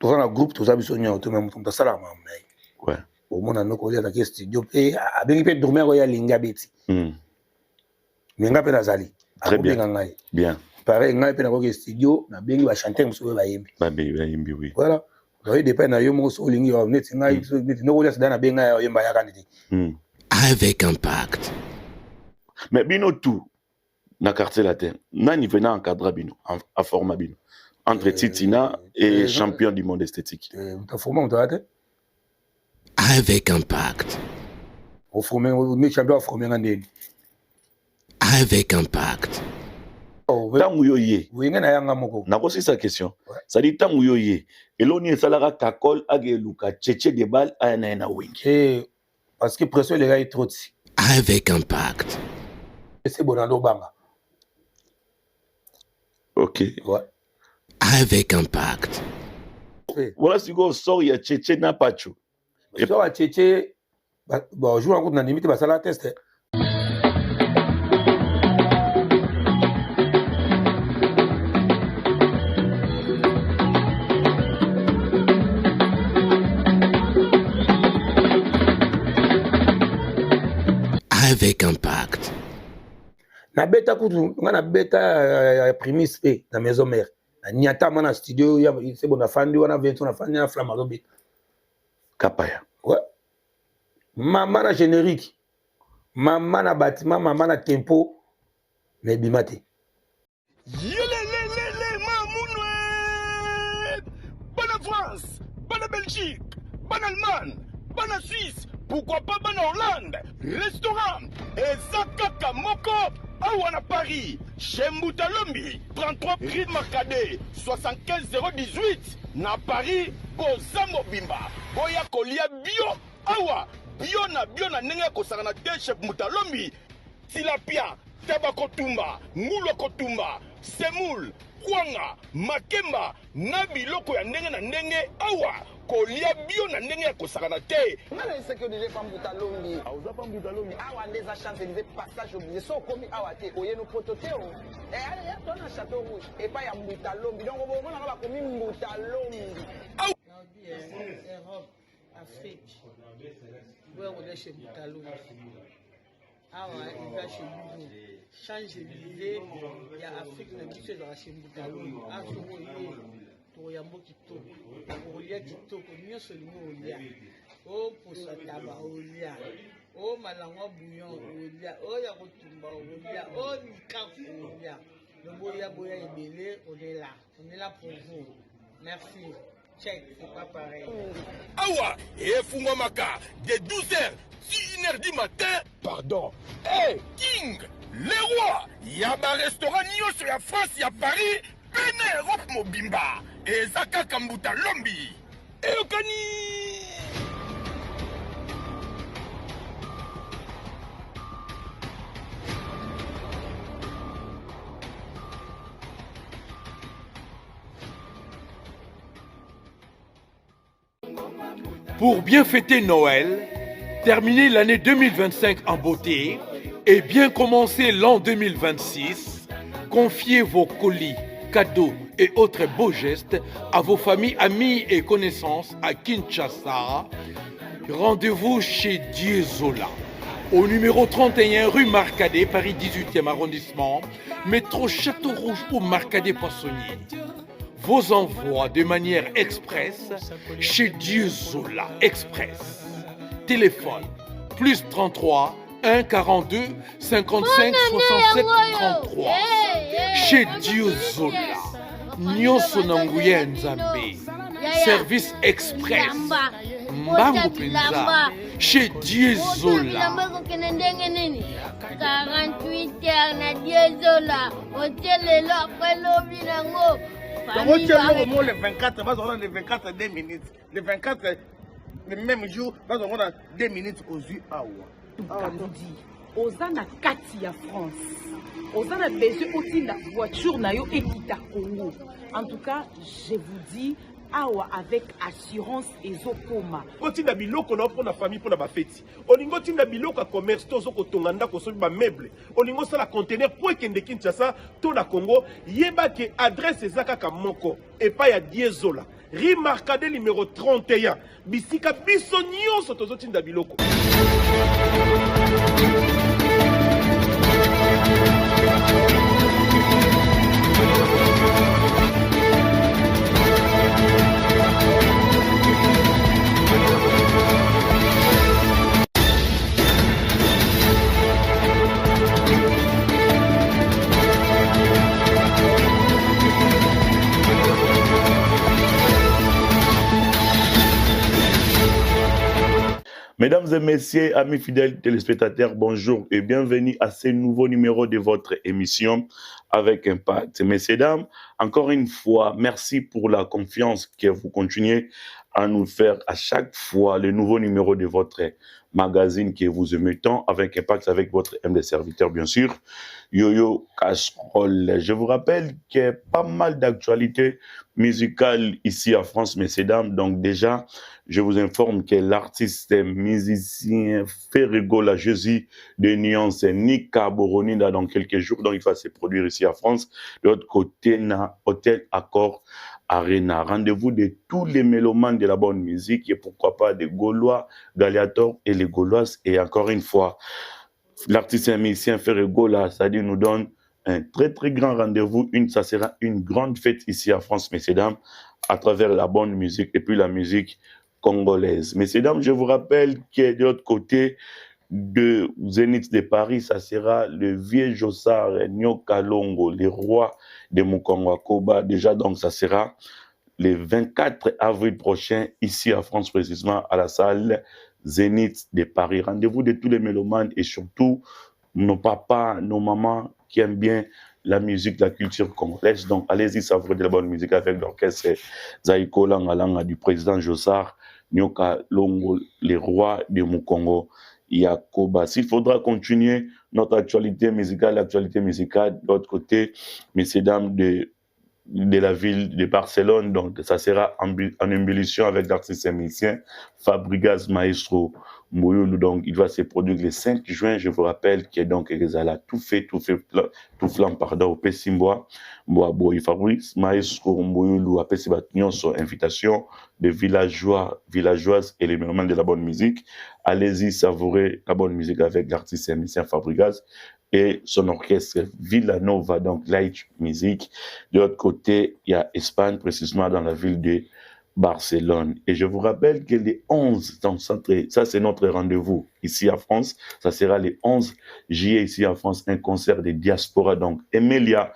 Tout ça, le groupe, tout ça, tout même ça, là, ouais. Au moins, on a un studio. Et à bien, il peut dormir, il y a l'inga beti. L'inga peut nazali. Très bien. Bien. Pareil, l'inga peut nakoki studio, na bien, il va chanter, monsieur, il va yembi. Bah, oui. Voilà. Donc, il dépend de yomo, so lingi, net, no, na bien, yemba yakaniti. Avec impact. Mais bino tout, na quartier latin, nani venant encadrer bino, à format bino. Entre Titina et champion du monde esthétique. Avec impact. Avec impact. Tangu yo ye. Nako c'est sa question. Ça dit tangu yo ye. Eloni salara kakol age luka tchétché de bal ayana na wing. Parce que pression les gars est trop ici. Avec impact. C'est Bonando Banga. Ok. Ouais. Avec impact. Voilà si go sort ya tchétché na pacho. Et sort à tchétché, bon joue en compte na limite bah ça la teste. Avec impact. Na beta kutu, na beta primis pe na maison mère. Na niata mana studio ya c'est bon na fandi wana 20 na fandi na flamme zo beta. Kapaya. Ouais. Maman na générique. Maman na bâtiment, maman na tempo. Mais bimate. Bonne France, bonne Belgique, bonne Allemagne, bonne Suisse. Pourquoi pas bonne Hollande? Restaurant Ezaka Moko Awana Paris, chez Moutalombi, 33 rue Marcadet, 75 018. Na Paris, Bozamo Bimba, Boya Kolia Bio, Awa, Bio na Nenga Kosarana de chef Moutalombi, Tilapia, Tabakotumba, Moulo Kotumba, Semoul, Kwanga, Makemba, Nabi Loko ya Nenge na Nenge, Awa. Kolia bio na ndenge ya kosakana te. Nana sécuriser pas Moutalombi. Awa pas Moutalombi. Awa des achats des passages obligés. So komi awa te oye no pototeo. Et allez ya ton château rouge et pas ya Moutalombi. Donc on va pas komi Moutalombi. Europe, Afrique. Ouais, on est chez Moutalombi. Awa il va chez nous. Change l'idée. Il y a Afrique le monsieur dans chez Moutalombi. Toyambo kitoko, olia kitoko, nyonso lingo olia. O posa taba olia. O malangwa bouillon olia. O ya kotumba olia. O nikafu olia. Le boya boya ebele, on est là. On est là pour vous. Merci. Check, c'est pas pareil. Awa, et Fungomaka, de 12h, 1h du matin, pardon. Hey, King, le roi, yaba restaurant nyonso ya France, ya Paris, Pene Europe Mobimba. Ezaka Kambuta Lombi. Eokani. Pour bien fêter Noël, terminer l'année 2025 en beauté et bien commencer l'an 2026, confiez vos colis, cadeaux et autres beaux gestes à vos familles, amis et connaissances à Kinshasa. Rendez-vous chez Diezola, au numéro 31 rue Marcadet, Paris 18e arrondissement, métro Château Rouge ou Marcadet Poissonnier. Vos envois de manière express chez Diezola Express. Téléphone plus 33 1 42 55 67 33. Chez Diezola. Nyonso nanguya nzambe. Service express. Mbango penza. Chez Diezola. 48 heures na Diezola. Hotel là après lobby nango. Le 24, le 24 2 minutes. Le 24, le même jour, on a 2 minutes aux yeux. Ozana kati ya France. Ozana besoin aussi la voiture na yo ekita Congo. En tout cas, je vous dis awa avec assurance ezokoma. Otinda biloko na pour la famille pour la fête. Olingo tinda biloko commerce tozo kotonganda ko sobi ba meuble. Olingo sala conteneur pour ekende Kinshasa to na Congo, yeba ke adresse ezaka ka moko et pas ya Diezola. rue Marcadet numéro 31. Bisika biso nyonso tozotinda biloko. Mesdames et messieurs, amis fidèles téléspectateurs, bonjour et bienvenue à ce nouveau numéro de votre émission Avec Impact. Messieurs, dames, encore une fois, merci pour la confiance que vous continuez à nous faire à chaque fois le nouveau numéro de votre magazine que vous aimez tant, Avec Impact, avec votre MD serviteur, bien sûr, Yo-Yo Casserole. Je vous rappelle qu'il y a pas mal d'actualités musicales ici en France, messieurs, dames. Donc déjà, je vous informe que l'artiste musicien Ferregola Jésus de Nuance Nika Boronina dans quelques jours, donc il va se produire ici en France. De l'autre côté, na Hôtel Accord Arena. Rendez-vous de tous les mélomanes de la bonne musique et pourquoi pas des Gaulois, Galiator et les Gauloises. Et encore une fois, l'artiste musicien Ferregola, c'est-à-dire nous donne un très très grand rendez-vous. Ça sera une grande fête ici en France, messieurs dames, à travers la bonne musique et puis la musique congolaise. Messieurs dames, je vous rappelle que de l'autre côté de Zénith de Paris, ça sera le vieux Jossard Nyoka Longo, le roi de Mukongo Koba. Déjà, donc, ça sera le 24 avril prochain, ici en France, précisément à la salle Zénith de Paris. Rendez-vous de tous les mélomanes et surtout nos papas, nos mamans qui aiment bien la musique, la culture congolaise. Donc, allez-y savourer de la bonne musique avec l'orchestre Zaïko Langa du président Jossard Nyoka Longo, les rois de Mukongo Yakoba. S'il faudra continuer notre actualité musicale, de l'autre côté, messieurs, dames de la ville de Barcelone, donc ça sera en ébullition avec l'artiste musicien Fabregas Maestro Mouyoulou. Donc il va se produire le 5 juin, je vous rappelle qu'il est donc Ezala tout flamme pardon au Pessimbois Boaboy Fabrice Maestro Mouyoulou a Pessi Batnion sur invitation de villageoises et les mélomanes de la bonne musique. Allez-y savourer la bonne musique avec l'artiste musicien Fabregas et son orchestre Villanova, donc Light Music. De l'autre côté, il y a Espagne, précisément dans la ville de Barcelone. Et je vous rappelle que les 11, donc ça c'est notre rendez-vous ici en France, ça sera les 11 juillet ici en France, un concert de diaspora, donc Emilia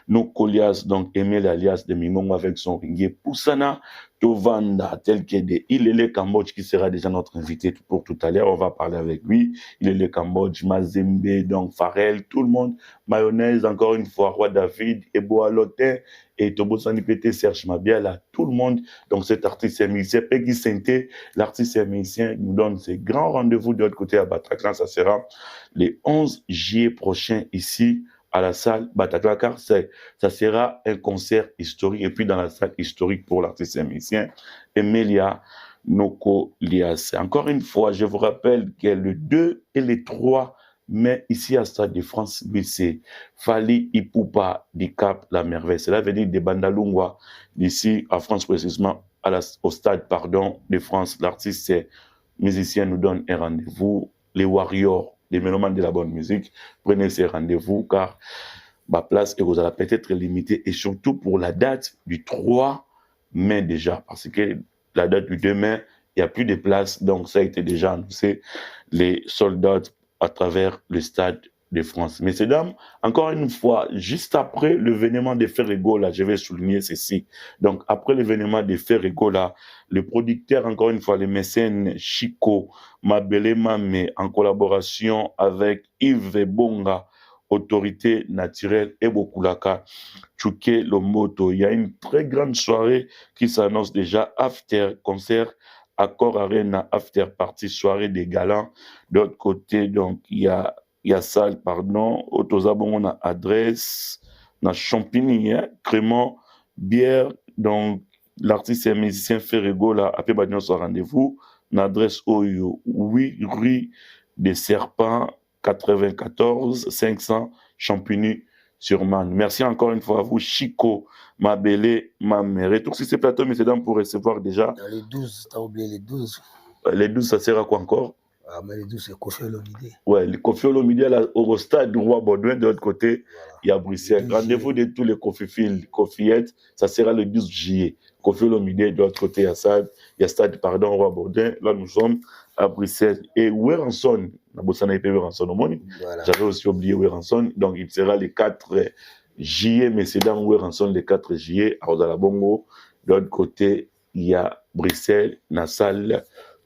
Nokolias, donc Emile alias de Mimongo avec son ringue Poussana Tovanda, tel que de Ilele Cambodge qui sera déjà notre invité pour tout à l'heure, on va parler avec lui. Ilele Cambodge, Mazembe, donc Pharrell, tout le monde, Mayonnaise, encore une fois, Roi David, Ebo Alotin, et Tobo Sanipete, Serge Mabiala, tout le monde. Donc cet artiste musicien, Peggy Sente, l'artiste musicien, nous donne ses grands rendez-vous de l'autre côté à Bataclan, ça sera le 11 juillet prochain ici à la salle Bataclan, car ça sera un concert historique, et puis dans la salle historique pour l'artiste musicien Emilia Nokolias. Encore une fois, je vous rappelle que le 2 et le 3 mai, ici à Stade de France, c'est Fali Ipupa du Cap La Merveille. Cela veut dire de Bandalungwa, d'ici à France précisément, au Stade de France. L'artiste musicien nous donne un rendez-vous, les Warriors, les mélomanes de la bonne musique, prenez ces rendez-vous car ma place et vous allez peut-être limitée et surtout pour la date du 3 mai déjà, parce que la date du 2 mai, il n'y a plus de place, donc ça a été déjà annoncé, les soldats à travers le Stade de France. Messieurs, dames, encore une fois, juste après l'événement de Ferregola, je vais souligner ceci. Donc, après l'événement de Ferregola, le producteur, encore une fois, le mécène Chico Mabele Mame, en collaboration avec Yves Bonga, Autorité Naturelle et Bokulaka, Tchouké Lomoto. Il y a une très grande soirée qui s'annonce déjà, after concert, Accord Arena, after party, soirée des galants. D'autre côté, donc, il y a salle, pardon, Otozabon, on a adresse, na Champigny, hein, Crément, bière, donc, l'artiste et musicien Ferregola a fait son rendez-vous, l'adresse Oyo, 8 rue des Serpents, 94 500 Champigny sur Man. Merci encore une fois à vous, Chico, Mabélé, Mamé. Retour sur ces plateaux, messieurs, dames, pour recevoir déjà. Dans les 12, t'as oublié les 12. Les 12, ça sert à quoi encore? Ah, mais les 12, c'est Kofi Olomide. Ouais, le Kofi Olomide, au stade du Roi Baudouin, de l'autre côté, voilà. Il y a Bruxelles. Rendez-vous de tous les Kofiettes, ça sera le 12 juillet. Kofi Olomide, de l'autre côté, il y a stade, pardon, Roi Baudouin. Là, nous sommes à Bruxelles. Et Weranson, voilà. J'avais aussi oublié Weranson. Donc, il sera le 4 juillet, mais c'est dans Weranson, le 4 juillet, à Ozalabongo. De l'autre côté, il y a Bruxelles, Nassau,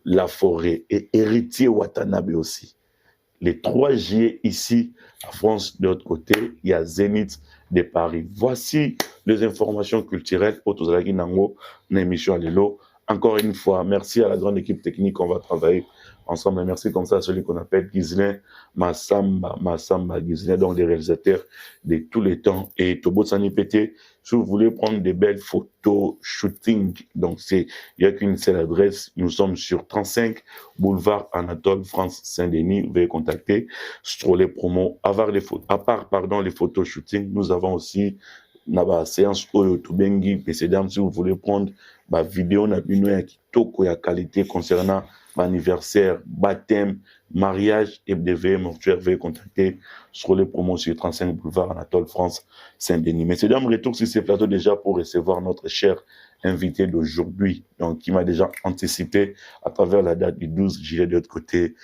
La Forêt et Héritier Watanabe aussi. Les 3 juillet ici, à France, de l'autre côté, il y a Zénith de Paris. Voici les informations culturelles. Otozalaki Nango, une émission à l'élo. Encore une fois, merci à la grande équipe technique. On va travailler ensemble. Et merci comme ça à celui qu'on appelle Ghislain Massamba Ghislain, donc les réalisateurs de tous les temps. Et Tobo Sanipété, si vous voulez prendre des belles photos shooting, donc il n'y a qu'une seule adresse. Nous sommes sur 35 boulevard Anatole, France Saint-Denis. Vous pouvez contacter Stroller Promo. À part les photos shooting, nous avons aussi une séance Oyo Tubengi, messieurs dames, si vous voulez prendre ma vidéo na bino ya kitoko ya qualité concernant l'anniversaire, baptême, mariage et DV mortuaire, veuillez contacter sur les promos sur 35 boulevard Anatole, France, Saint-Denis. Messieurs dames, retour sur ces plateaux déjà pour recevoir notre cher invité d'aujourd'hui, donc qui m'a déjà anticipé à travers la date du 12 juillet. De l'autre côté,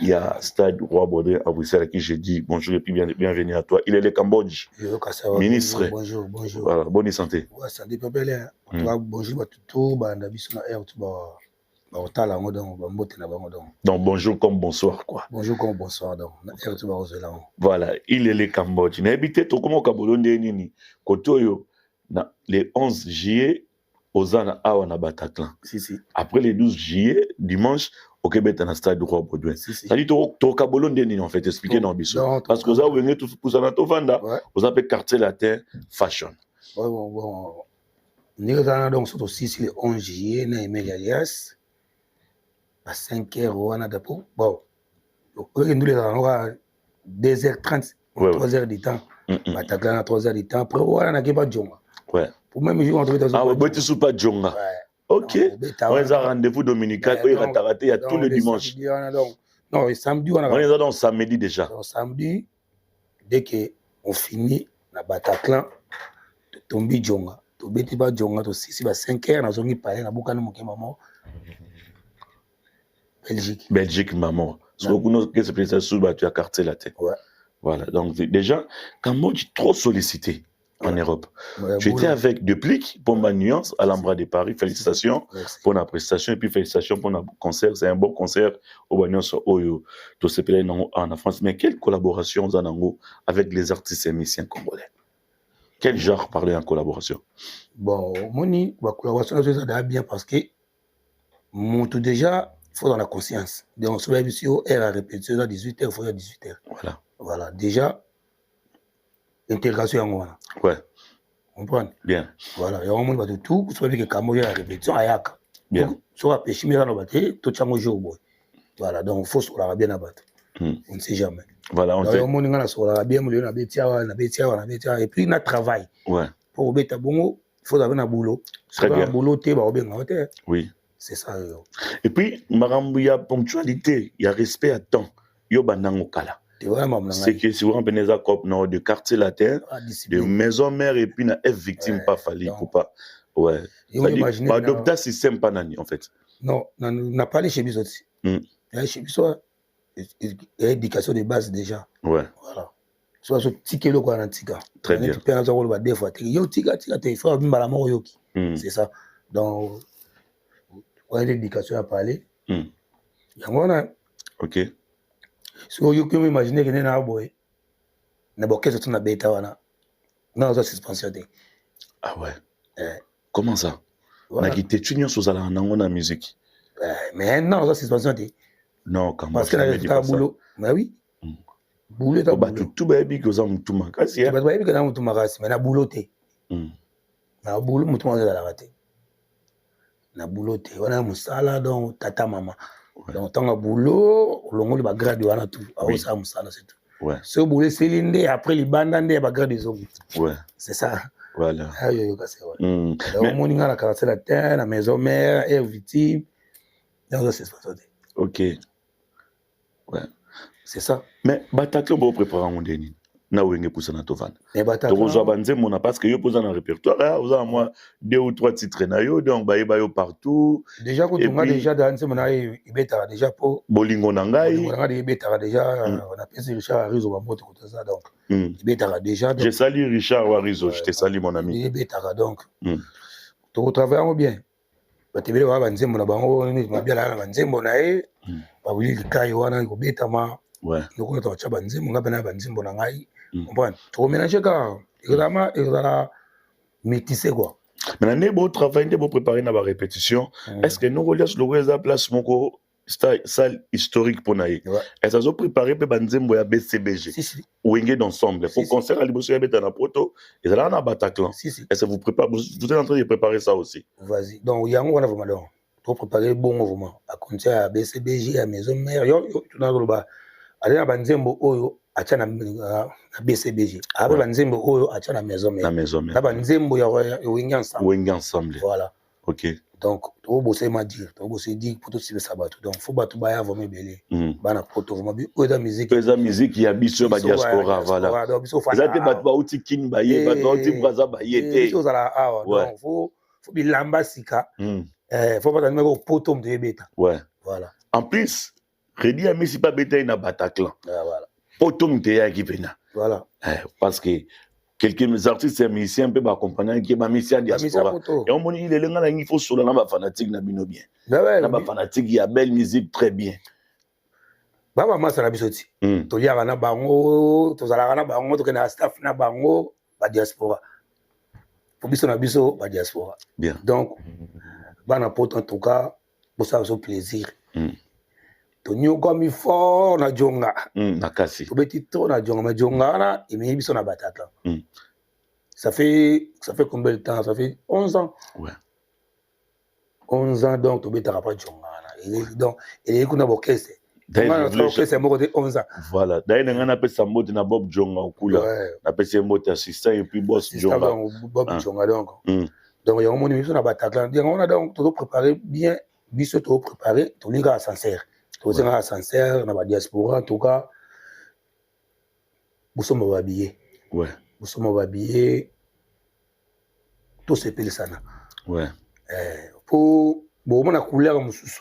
il y a Stade Roi Baudouin à Bruxelles, à qui j'ai dit bonjour et puis bienvenue à toi. Il est le Cambodge, ministre. Bonjour. Voilà, bonne santé. Ouais, santé, papa. Bonjour à tout donc bonjour comme bonsoir, quoi. Bonjour comme bonsoir, donc. Voilà, il est le Cambodge. N'habitez tout comme au Cambodge, Kotoyo, le 11 juillet, Ozana Awana Bataclan. Si. Après le 12 juillet, dimanche, au Québec, dans le stade du Roi Baudouin. Ça dit, au Cambodge, en fait, expliquez dans Bissau. Parce que vous avez tout pour ça, vous avez quartier latin fashion. Bon. Nous avons donc aussi le 11 juillet, nous avons alias. À 5h, on a d'abord. Bon, nous avons 2h30, 3h du temps. Bataclan à 3h du temps. Après, on a pas de Djonga. Ouais. Pour même jouer entre les ah, vous êtes sous pas de Djonga. Ok. On a un rendez-vous dominical. Il y a tous les dimanches. Non, le samedi, on est dans samedi déjà. Le samedi, dès qu'on finit, la Bataclan, tombe Djonga. Tu bêtis pas Djonga, tu sais, 5h, on a parlé, on a beaucoup de maman. Belgique, maman. Qu'est-ce que c'est sous tu as quartier la tête. Ouais. Voilà. Donc, déjà, Cambodge est trop sollicité en Europe. Ouais, tu étais avec Deplique pour ma nuance à l'Ambra de Paris. Félicitations pour la prestation et puis félicitations pour le concert. C'est un bon concert au Bagnos Oyo. Tout ce pays en France. Mais quelle collaboration Zanango avec les artistes et musiciens congolais? Quel genre parler en collaboration? Bon, Moni, la collaboration, ça bien parce que mon tout déjà, il faut dans la conscience. Donc, on se met ici, elle a répété à 18h, il faut à 18h. Voilà. Déjà, intégration en moi. Ouais. On comprend? Bien. Voilà. Il y a un monde qui tout, vous savez que Cambodge a la répétition à Yaka. Bien. Soit à péché, mais dans le bâtiment, tout le monde. Voilà. Donc, il faut se la bien abattre. On ne sait jamais. Voilà, on sait. Il y a un monde qui a la bien, et puis, il y a travail. Ouais. Pour mettre à bon, il faut avoir un boulot. Très bien. Un boulot, oui. C'est ça. Et puis, il y a ponctualité, il y a respect à temps. Il y a c'est que si vous avez de quartier latin, de maison mère et puis na F victime pas fallu ou pas. Ouais. C'est-à-dire, adopter système pas nani en fait. Non, on n'a pas les chez nous aussi. Chez nous, il y a éducation de base déjà. Ouais. Voilà. Soit ce ticket là quoi en tika. Très bien. Tu peux avoir des fois. Yo tika, tu fais un la mort yoki. C'est ça. Donc, ouais, l'éducation à parler. Ok. Si vous pouvez imaginer que n'a boy, n'a pas qu'est-ce que tu n'as bêta wana. Non, ça suspension. Ah ouais. Comment ça? N'a quitté tu n'y as pas la musique. Mais non, ça suspension. Non, comment? Parce que là, un boulot. Mais oui. Boulot t'as boulot. Tout baby que ça m'tout makasi. Tout baby que ça m'tout makasi. Mais na boulot t'es. Na boulot m'tout makasi la raté. Na boulot t'es. On a musala donc tata maman. Donc tant que boulot, on le grade wana tout. Ah ça musala c'est tout. Ouais. Ce boulot, c'est l'indé, après les bandes, il bagarre des hommes. Ouais. C'est ça. Voilà. Ah, yo, c'est vrai. Mm. Donc, mon ingénieur a caractère la terre, la maison mère, est victime. Donc, c'est ça. Ok. Ouais. C'est ça. Mais, Bataclan, vous préparez un déni. Na wenge poussa na tovana. Mais Bataclan. Donc, vous avez mon parce que yo posa dans répertoire, vous avez moi 2 ou 3 titres na yo, donc ba yo partout. Déjà, quand on a déjà dans ce moment, il bêta déjà pour. Bolingo nangai. On a des bêta déjà, on a pensé Richard Arizo va monter comme ça, donc. Il bêta déjà. J'ai sali Richard Arizo, je te salue mon ami. Il bêta donc. Tu travailles bien. Bah, tu veux voir Banzembo na bango, ni bien là Banzembo na e. Ba wili kai wana ko bêta ma. Ouais. Donc on a touché Banzembo, on a bien Banzembo na ngai. Comprends? Tu mélanger car évidemment il va métisser quoi. Maintenant né beau travail, né beau préparer na ba répétition. Est-ce que nous relions le reza place moko salle historique pour naï? Est-ce que vous préparez pe Banzembo ya BCBG? Si. Wenge d'ensemble. Pour concert à Liboso ya beta na poto, et là na Bataclan. Est-ce que vous préparez, vous êtes en train de préparer ça aussi? Vas-y. Donc il y a on a vraiment donc tu préparer bon mouvement à concert à BCBG à maison mère. Yo tu na roba. Allez à Banzembo oyo acha na BCBG. Après Banzembo oyo acha na maison mère. La maison mère. Na Banzembo ya Wenge ensemble. Wenge ensemble. Voilà. OK. Donc tu bosser ma dire, tu bosser dire pour tout ce sabato. Donc faut battre baya vraiment belé. Bana poto vraiment bi oyo da musique. Oyo da musique ya biso ba diaspora voilà. Ezate battu ba uti kin ba ye ba uti braza ba yete. Chose là donc faut bilamba sika. Faut pas donner au poto de beta. Ouais. Voilà. En plus, Redi a mis si pas beta na Bataclan. Voilà. Poto mteya ki pena. Voilà. Parce que quelques artistes et musiciens peuvent accompagner qui est ma mission diaspora. Et on dit il faut sur la fanatique na bino bien. Na fanatique il y a belle musique très bien. Baba masa na bisoti. To liaka na bango, to zalaka na bango, to kena staff na bango ba diaspora. Pour biso na biso ba diaspora. Bien. Donc bana poto en tout cas pour ça au plaisir. To nyo comme il faut na jonga. Na kasi. To beti to na jonga ma jonga na et mais biso na Bataclan. Ça fait combien de temps? Ça fait 11 ans. Ouais. 11 ans donc to beta pas jonga na. Donc et kuna bokese. C'est mon côté 11 ans. Voilà. D'ailleurs, on appelle ça mot na Bob Jonga au coula. On appelle ça mot assistant et puis boss Jonga. Bob Jonga donc. Donc il y a un moment où on a Bataclan. On a donc tout préparé bien, biso tout préparé, tout les gars sincère. Tout les gars sincère, on a diaspora en tout cas. Nous sommes habillés. Ouais. Nous sommes habillés. Tout se pile ça. Ouais. Pour bon on a couleur mususu.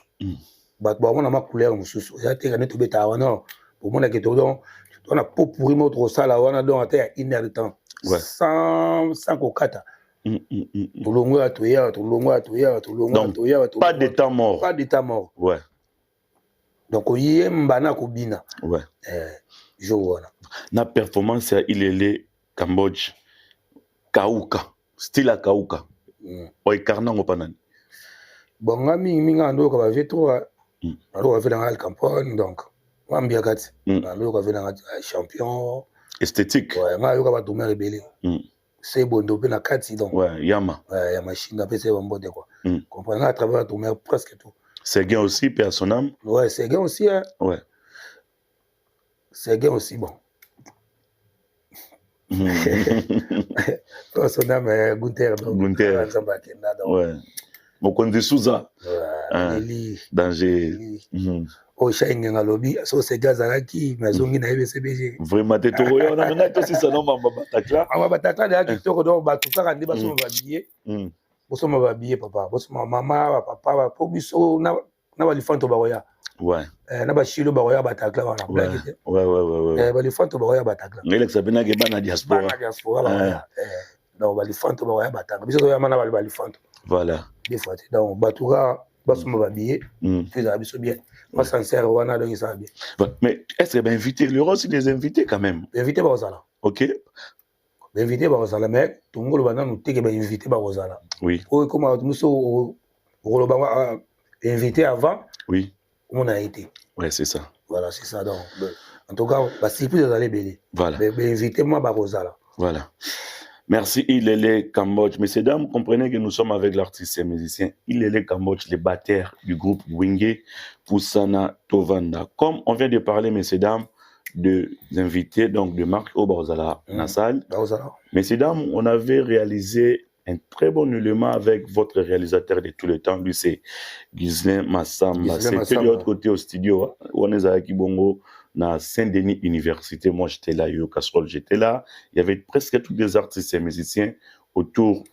Bah on a ma couleur mususu. Il y a été gagné tout bêta non. Pour moi que donc on a pas pourri notre salle on a donc à 1 heure de temps. Ouais. Sans kokata. Tout longo à toya, tout longo à toya, tout longo à toya. Pas de temps mort. Pas de temps mort. Ouais. Donc y est mbana kobina. Ouais. Je vois. Na performance à Ilele Cambodge. Kauka. Style à Kauka. Oi karna ngopanani. Bon ngami minga ndo ka va trop. Alors on va faire dans le campagne donc. Wambia kati. Alors on va faire dans champion esthétique. Ouais, nga yo ka ba tomber rebelle. C'est bon donc na kati donc. Ouais, yama. Ouais, ya machine après c'est bon de quoi. Comprendre à travers tomber presque tout. C'est gain aussi père son âme. Ouais, c'est gain aussi hein. Ouais. C'est gain aussi bon. Son âme Gunther donc. Gunther. Ouais. Mokonzi Souza. Danger. Oh, Shainga Ngalobi, so c'est Gazaraki, mais zongi na BCBG. Vraiment, t'es trop on a maintenant aussi ça non Bataclan. Ah Bataclan là qui toko donc batuka kandi baso mababiyé. Boso mababiyé papa, boso mama papa po biso na balifanto baroya. Ouais. Na bashilo baroya Bataclan wana blague. Ouais. Balifanto baroya Bataclan. Ngele sabina ke bana diaspora. Bana diaspora baroya. Donc balifanto baroya Bataclan. Biso ya mana balifanto. Voilà. Des fois donc batuka baso mababiyé. Tu as biso bien. Pas sincère, on a donné ça bien. Mais est-ce que inviter, il y aura aussi des invités quand même? Invité Barosala. Ok. Invité Barosala, mais tout le monde va nous dire que invité Barosala. Oui. Comment nous sommes invités avant? Oui. On a été. Ouais, c'est ça. Voilà, c'est ça. Donc, en tout cas, c'est plus d'aller belé. Voilà. Invité moi Barosala. Voilà. Merci Ilele Cambodge. Messieurs, dames, comprenez que nous sommes avec l'artiste et musicien Ilele Cambodge, les batteurs du groupe Wenge Poussana Tovanda. Comme on vient de parler, messieurs, dames, deux invités, donc de Marc Obarzala Nassal. Messieurs, dames, on avait réalisé un très bon élément avec votre réalisateur de tous les temps, lui c'est Ghislain Massamba. C'était de l'autre côté au studio, on est à Kibongo, na Saint-Denis Université. Moi j'étais là, Yo Casserole, j'étais là. Il y avait presque tous les artistes et musiciens autour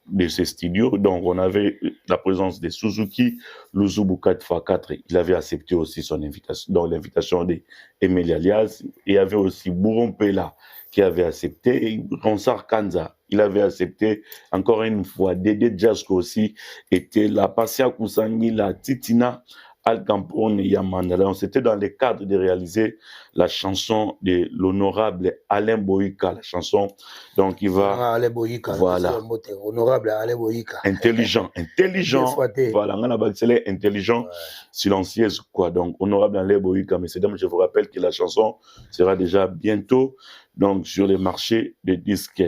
de ce studio. Donc on avait la présence de Suzuki, Luzubukat Fa4, il avait accepté aussi son invitation, donc l'invitation d'Emile Alias. Il y avait aussi Bouron Pela qui avait accepté, et Ronsar Kanza, il avait accepté. Encore une fois, Dédé Jasko aussi était là, Passia Koussangi, la Titina, Al Campone et Yamanda. C'était dans le cadre de réaliser la chanson de l'honorable Alain Boyka, la chanson. Donc il va. Alain Boyka, voilà. Honorable Alain Boyka. Intelligent. Voilà, on a bâti intelligent, silencieuse, quoi. Donc, honorable Alain Boyka. Messieurs, dames, je vous rappelle que la chanson sera déjà bientôt donc, sur les marchés de disques.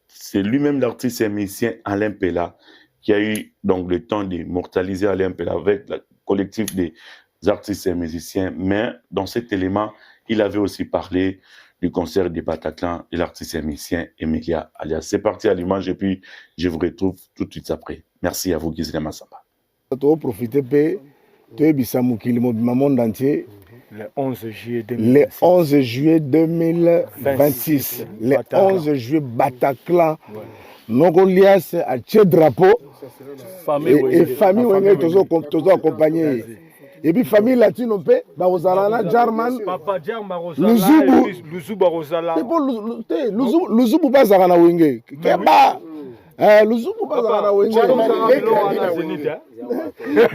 C'est lui-même l'artiste et musicien Alain Pela qui a eu donc le temps d'immortaliser Alain Pela avec le collectif des artistes et musiciens. Mais dans cet élément, il avait aussi parlé du concert du Bataclan et l'artiste et musicien Emilia Alias. C'est parti à l'image et puis je vous retrouve tout de suite après. Merci à vous, Ghislain Massamba. Profitez de monde entier. Le 11 juillet 2026. Le 11 juillet Bataclan. Nogolias à Drapeau. Et famille Wenge tous accompagnés. Et puis famille latine on peut Barozala Jarman. Papa Jarman Luzubu Barozala. Luzubu Bazarana Wenge. Keba. Luzubu Bazarana Wenge.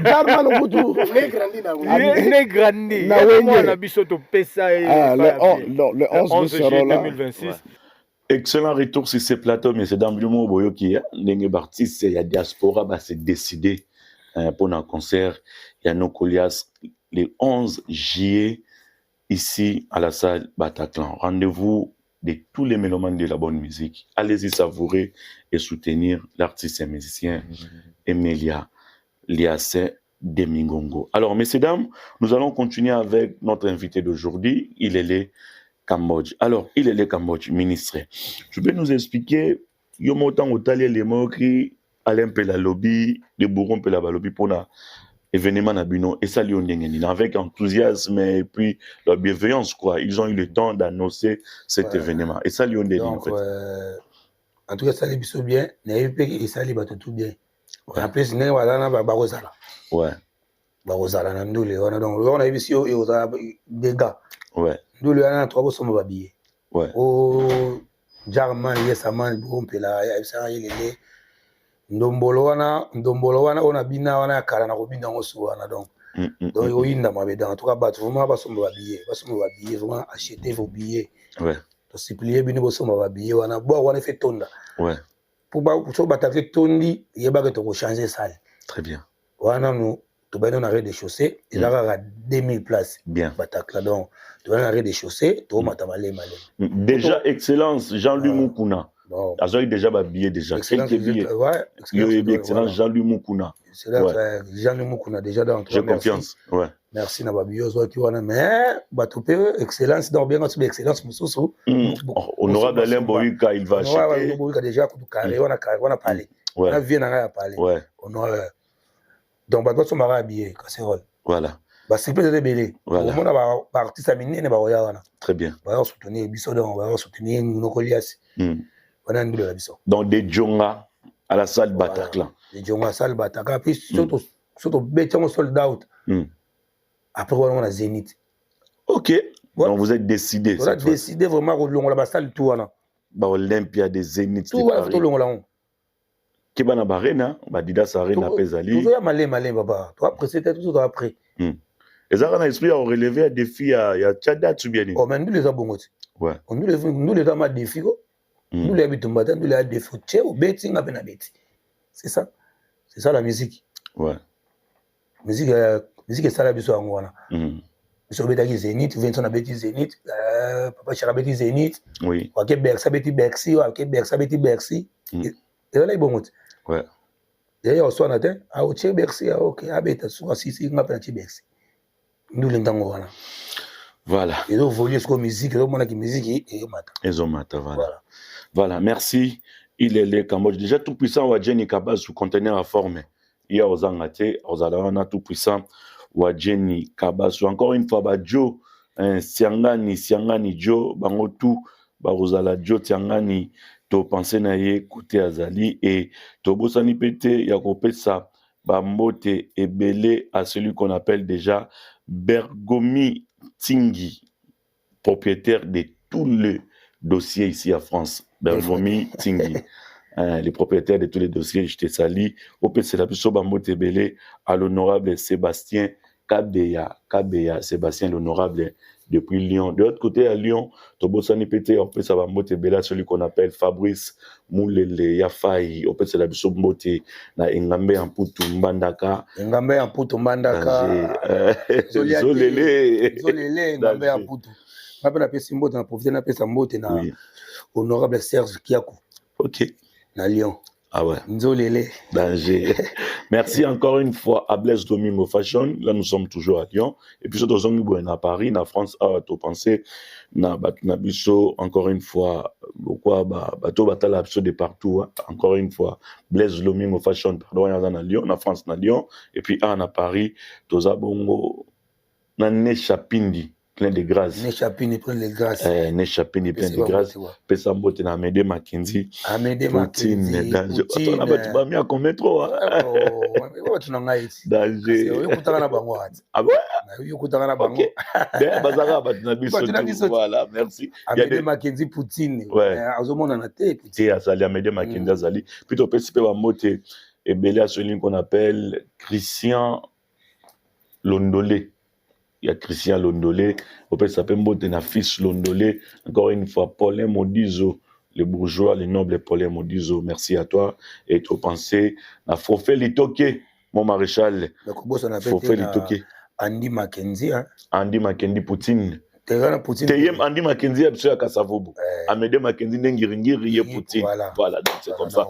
Jarman Kutu. Les grandi. Le 11 juillet 2026. Excellent retour sur ces plateaux, mais c'est dans le mot Boyoki. Les artistes, il y a diaspora, c'est décidé pour un concert. Il y a nos Colias le 11 juillet ici à la salle Bataclan. Rendez-vous de tous les mélomanes de la bonne musique. Allez-y savourer et soutenir l'artiste et musicien Emilia Liassé Demingongo. Alors, messieurs, dames, nous allons continuer avec notre invité d'aujourd'hui. Il est le Cambodge. Alors, il est le Cambodge, ministre. Tu peux nous expliquer, yomotan otali les mots qui Alain Pela lobby, de Bouron Pela lobby pour un événement à Bino, et ça avec enthousiasme et puis leur bienveillance, quoi. Ils ont eu le temps d'annoncer cet événement. Et ça, en fait. En tout cas, ça les bien, et ça les tout bien. En plus, on a Barozala. Ouais. Barozala, on a vu ici des gars. Ouais. Nous, on a trois personnes habillées. Ouais. Oh, Jarman, Yesaman, Bouron Pela, il est Ndombolo wana on a bina wana kala na robina osu wana donc oyinda mabeda en tout cas bat vraiment ba somba habillé vraiment acheter vos billets ouais to supplier bini bo somba habillé wana bo wana fait tonda ouais pour ba so bata fait tondi yeba que to changer salle très bien wana nous to ba na rez de chaussée il a 2000 places bien Bataclan donc to ba na rez de chaussée to mata malé déjà excellence Jean-Louis Mukuna. Bon. J'ai déjà habillé déjà. Quelques billets. Ouais. Excellent Jean-Louis Mukuna. Jean-Louis Mukuna déjà dans. J'ai confiance. Ouais. Merci na babiozo qui wana mais batopé excellence dans bien sur excellence mususu. Honorable Alain Boyka il va acheter. Ouais, Boyka déjà coup carré on a parlé. On a vu na parler. Ouais. Donc bato sont mara habillé casserole. Voilà. Ba c'est peut-être belé. Voilà. On a ba artiste aminé ba oya wana. Très bien. Ba soutenir biso donc ba soutenir nos Colias. Donc des Djonga à la salle Bataclan. Des Djonga à la salle Bataclan. Puis surtout béton sold out. Après on a Zénith. Ok. Donc vous êtes décidé. On a décidé vraiment on la salle tout wana. Ba Olympia des Zénith. Tout va tout long là. Kebana Barena, ba Didas Arena Pezali. Tout ya malé baba. Toi après c'était tout après. Et ça on a esprit à relever un défi à Tchada tu bien. Oh mais nous les abongoti. Ouais. Nous les avons défi. Nous les habitons maintenant, nous les avons des foutiers au betting à Benabeti. C'est ça. C'est ça la musique. Ouais. Musique est ça la biso angwana. Biso betaki Zénith, Vincent abeti Zénith, Papa Charabeti Zénith. Oui. Wake Berxa beti Berxi, wake Berxa beti Berxi. Et là il bon. Ouais. D'ailleurs on soit natin, ah ok Berxi, ah ok, abeta soit si ngapena ti Berxi. Nous l'entendons voilà. Voilà. Et donc, voler ce musique, donc, mon musique, et mata. Ezomata, voilà. Voilà, merci. Il est le Cambodge. Déjà tout puissant, Wadjeni Kabas sous conteneur à forme. Il y a aux Angate, aux Alarana tout puissant, Wadjeni Kabas. Encore une fois, Joe, Siangani Joe, Bangotu, Barozala Joe, Siangani, to pensé naye, Koute Azali, et to Bosani Pete, Yakopesa, Bambote et Belé à celui qu'on appelle déjà Bergomi Tingi, propriétaire de tous les dossiers ici à France. Bergomi Tingi, les propriétaires de tous les dossiers, je te salue. Au PC la plus Bambote Belé à l'honorable Sébastien Kabeya, Sébastien l'honorable depuis Lyon. De l'autre côté à Lyon, Tobosani Pété, on peut savoir Mbote Bela, celui qu'on appelle Fabrice Moulele Yafai, on peut se la biso Mbote, na Ngambe en Poutou Mbandaka. Ngambe en Poutou Mbandaka. Zolele, Ngambe en Poutou. Je vais appeler Mbote, na profiter na pesa Mbote na honorable Serge Kiakou. Ok. Na Lyon. Ah ouais. Nzolele. Danger. Merci encore une fois à Blaise Domingo Fashion. Là, nous sommes toujours à Lyon. Et puis, nous sommes à Paris, en France, à tout penser. Encore une fois, pourquoi bateau batala de partout. Encore une fois, Blaise Domingo Fashion, pardon, il y a à Lyon, en France, à Lyon. Et puis, à Paris, Toza Bongo, Nane Chapindi. Plein de grâce. Nechapini plein de grâce. Nechapini plein de grâce. Pesa Mbote na Amédée Mackenzie. Amédée Mackenzie. Poutine. On a battu pas bien comme métro. Oh, tu n'en as ici. Danger. Ah ouais? Voilà, merci. Amédée Mackenzie Poutine. Ouais. Azomona na te. Et Azali, Amédée Mackenzie Azali. Puis tu peux participer à Mbote et Belé à celui qu'on appelle Christian Londolé. Il y a Christian Londolé, on peut s'appeler Mbote na fils Londolé, encore une fois, Paulin Modizo, le bourgeois, le noble Paulin Modizo, merci à toi. Et tu pensé à Fofé Litoké, mon maréchal. Fofé Litoké. Andy Mackenzie. Andy Mackenzie Poutine. Poutine. Andy Mackenzie a Kassavobo. Amédée Mackenzie Nengiringiri Poutine. Voilà, donc c'est comme ça.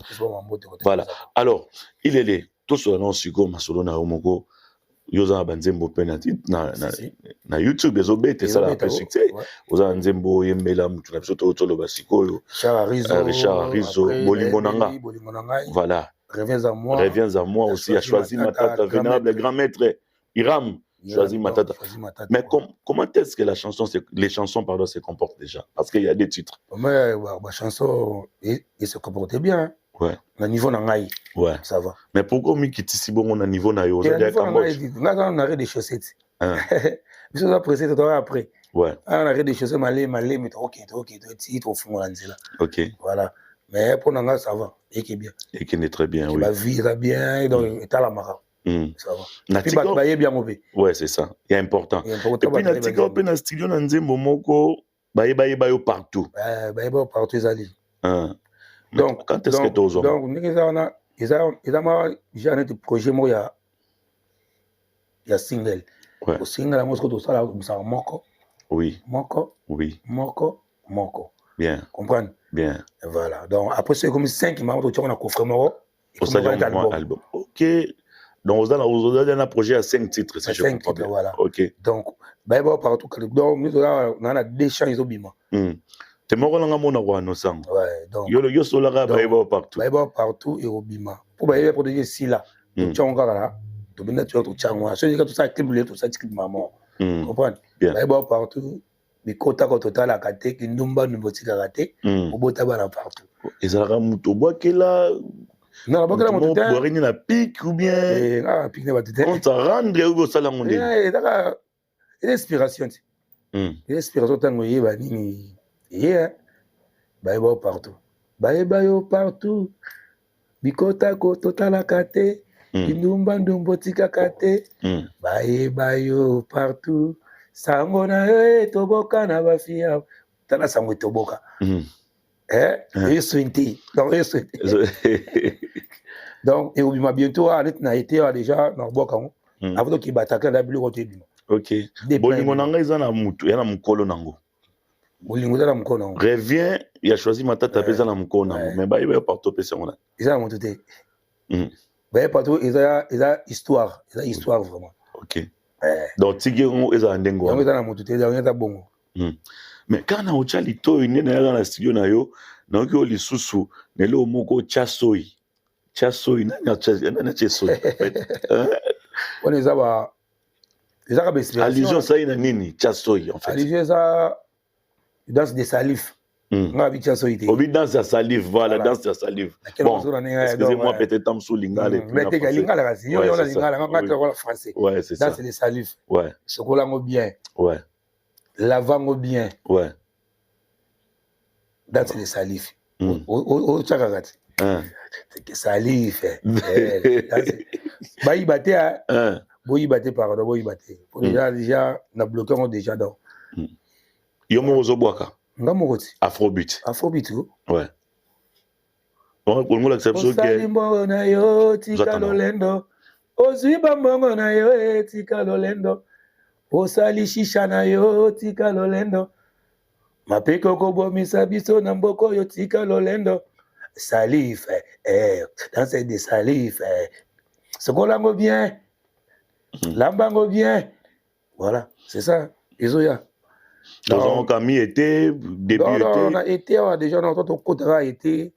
Voilà. Alors, il est là. Tout ce nom Sugo Masolona Omoko. Yoza Banzembo penalty na YouTube ezobete ça la succès oza Nzembo Yembela mutu na biso tolo basikoyo Richard Rizzo Bolingo nanga voilà reviens à moi aussi a choisi Matata vénérable grand maître Hiram choisi Matata mais comment est-ce que les chansons pardon se comportent déjà parce qu'il y a des titres mais la chanson il se comportait bien. Ouais. Na niveau nangai. Ouais. Ça va. Mais pourquoi Mikiti si bon on a niveau na yo ça Cambodge. On arrête des chaussettes. Ils sont pressés tout après. Ouais. On arrête des chaussettes malé mais OK, au fond là. OK. Voilà. Mais pour nanga ça va et qui est bien. Et qui est très bien oui. La vie va bien donc état la mara. Ça va. Puis ba bien mobé. Ouais, c'est ça. Il est important. Et puis na tika open na studio na Nzembo moko ba yo partout. Ba yo partout ezali. Donc, quand est-ce que tu as donc, ils ont j'ai un projet, il y a single. Ouais. Le single, la musique, tout ça, là, ça moko. Oui. Moko. Oui. Moko. Bien. Comprendre? Bien. Voilà. Donc, après, c'est comme 5 qui m'ont dit qu'on a coffre moro. Album. OK. Donc, on a un projet à 5 titres, si je comprends bien. Voilà. OK. Donc, partout. Donc, nous, on a des chants, ils ont bima. C'est mort dans mon awano sang. Ouais, donc. Yo solara baïba partout. Baïba partout et au bima. Pour baïba pour dire si là. Tu changa là. Tu bien tu changa. Ce que tout ça clip tout ça clip maman. Comprendre? Baïba partout. Mais kota ko total à kate ki ndumba numboti kate. Au bota bana partout. Ezara muto boakela. Non, boakela muto. Boari na pic ou bien. Ah, pic ne batite. On t'a rendre ou sala monde. Daka inspiration. Inspiration tango yeba nini. Yeah, baïba partout. Baïba partout. Bikota ko totala kate. Kindumba ndumbotika kate. Baïba partout. Sango na yo toboka na bafia. Tala sango toboka. Et swinti. Donc, et obima bientôt arrête na été déjà na boka. Avant qu'il bataka na bilo côté bima. OK. Bolingo nanga izana mutu, yana mukolo nango. Revient, il a choisi Matata pesa na mukona, mais bah il va partout pesa on a. Ils ont monté. Bah partout ils a histoire vraiment. OK. donc tiki ngo eza ndengo yango eza na motu te yango eza bongo mais quand na ocha litoyi nde na yaka na studio na yo nayoki oyo lisusu nelo moko tya soyi nani atya soyi wana ezaka allusion sali na nini tya soyi en fait allusion eza danse de salive nga bi tya soyi te obi danse ya salive voilà danse ya salive bon excusez-moi peut-être tamsu lingala mais te lingala kasi yo na lingala nga te wala français ouais c'est ça danse de salive ouais sokolango bien ouais lavango bien ouais danse de salive o chaka kati c'est que salive bayiba te boyiba te pardon boyiba te déjà na bloqué ngo déjà donc yo moko ozobwaka nga moko ti afrobeat ouais kongola exception ke osali mbongo na yo tika lolendo ozwi bambongo na yo tika lolendo osali shisha na yo tika lolendo mapeko kobomisa biso na mboko oyo tika lolendo salive danse de salive sokolango bien lambango bien voilà c'est ça ezoya donc Camille était début on a été déjà dans notre côté a été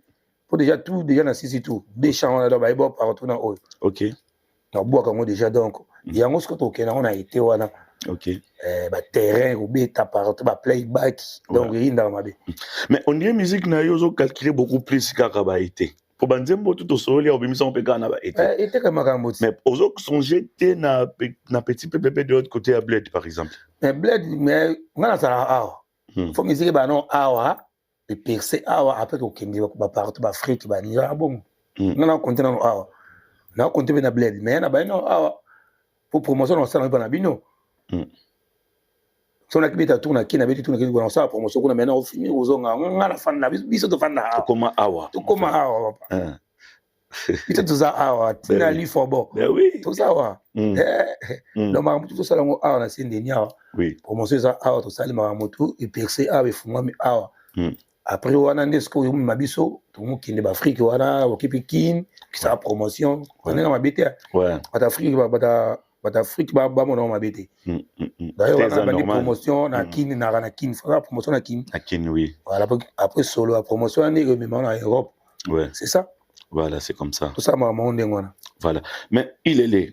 pour déjà tout déjà na sisi tout des champs là ba ibo partout na oyo OK na boka ngo déjà donc yango ce que to kena on a été wana OK ba terrain ou beta partout ba playback donc rinda mabe mais on dirait musique na yo zo calculer beaucoup plus kaka ba été pour banzembo tout au soleil au bimisa on peut kana ba été comme makambo mais ozo songer te na petit ppp de l'autre côté à Bled par exemple mais Bled mais ngana sala awa faut musique ba non awa et percer awa après to kendi ba partout ba Afrique ba ni bon ngana compter na awa na compter na Bled mais na ba non awa pour promotion on sala ba na bino so na kibeta tourna kina beti tourna kina sa promotion kuna maintenant au fini ozonga ngana fan na biso to fan na comment awa papa biso to za awa tina li fobo oui to za wa no ma mutu to sala ngo awa na sinde nya oui promotion za awa to sala ma mutu et percer awa fungwa mi awa après wana ndesko yo mabiso to mo kinde ba Afrique wana okipi kin ki sa promotion on est na mabete ouais bata Afrique bata Afrique ba mo na mabete d'ailleurs on a une promotion na kin na kin faut la promotion na kin oui voilà après solo la promotion on est même en Europe ouais c'est ça voilà c'est comme ça tout ça ma monde ngona voilà mais il est là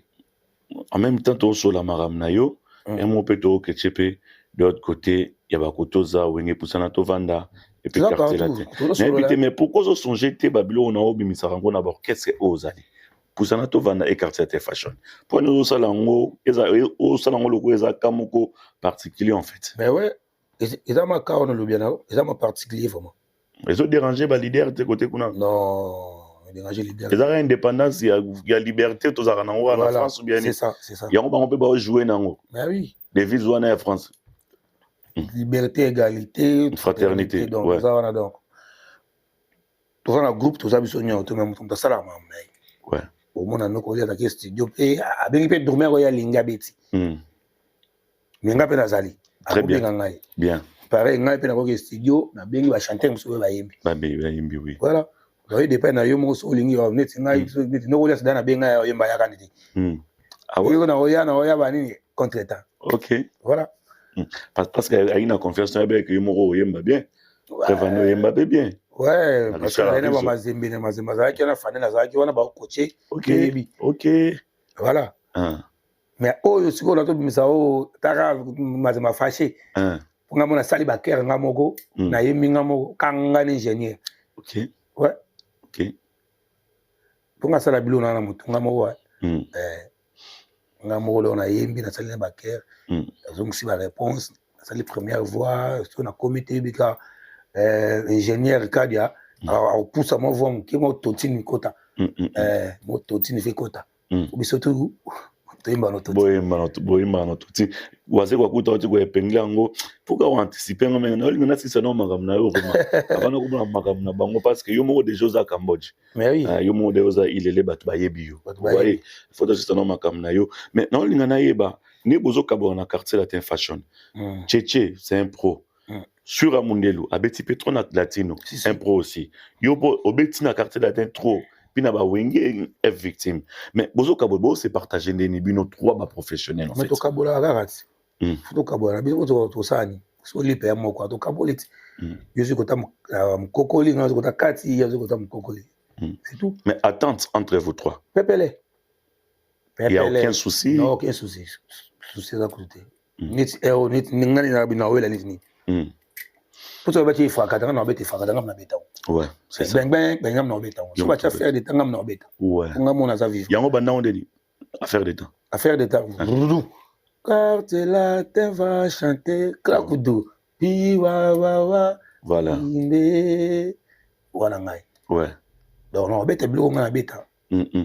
en même temps to so la maram na yo et mon peto que chepe de l'autre côté il y a ba kotoza wenge pusana to vanda et puis quartier latin mais pourquoi zo songer te babilo on a obimisa rango na ba orchestre ozali pusana to vanda et quartier latin fashion pour nous salango eza o salango loko eza kamoko particulier en fait mais ouais eza ma ka on le bien eza ma particulier vraiment ils ont dérangé ba leader de côté kuna non déranger leader ils ont indépendance il y a liberté to za nango en France ou bien c'est ça yango bango pe ba jouer nango mais oui des villes en France liberté égalité fraternité donc ouais. ça wana donc tout ça na groupe tout ça biso nyo to même tout ça là ouais au monde na ko ya ta studio pe abengi pe dormir ya linga beti linga pe nazali très bien pareil ngai pe na ko studio na bengi ba chanter muso ba yembi oui voilà donc dépend na yo mo so lingi o net ngai net no ko ya sidana benga ya yemba ya kaniti ah oui na oya ba nini contre temps OK voilà parce que aina confiance avec yo mo yemba bien prévenu yemba bien ouais parce que ina ba mazembe za ki na fanela za ki wana ba coacher OK voilà mais oyo siko na to bimisa o taka mazema fâché nga mona sali ba kere nga moko na yemi nga moko kanga ni ingénieur OK ouais OK ponga sala bilo na mutu nga moko nga moko le na yembi na sali ba kere donc si ba réponse na sali première voix sur na comité bika ingénieur kadia au poussa mo vom ki mo totini kota mo totini fe kota biso tu boyemba no tuti waze kwa kuta oti kwa epengla ngo puka wa anticiper ngo menga no linga sisa no magam na yo roma abana ko na magam na bango parce que yo mo de Josa Cambodge mais oui yo mo de oza ilele bat ba yebi yo ouais faut sisa no magam na yo mais no linga na yeba ni bozo kabo na quartier latin fashion Tchétché c'est un pro sur Amundelo abeti Petro na latino un pro aussi yo obeti na quartier latin trop puis na ba wenge F victime. Mais bozo kabobo c'est partagé des bino trois ba professionnels en fait. Mais to kabola garati. To kabola bino to sani. So lipe ya moko to kaboliti. Je suis kota mkokoli na kota kati ya kota mkokoli. C'est tout. Mais attente entre vous trois. Pepele. Il n'y a aucun souci. Non, aucun souci. Souci à côté. Nit ningani na bina wela nit. Pour ça, il faut que na beta fa na beta. Ouais, c'est ça. Ben ngam na beta. So ba faire des tangam na beta. Ouais. Ngam na za vivre. Yango banda on dit affaire de temps. Affaire de temps. Car tu la te va chanter klakudu. Pi wa wa wa. Voilà. Wana ngai. Ouais. Donc na beta blo ngana beta.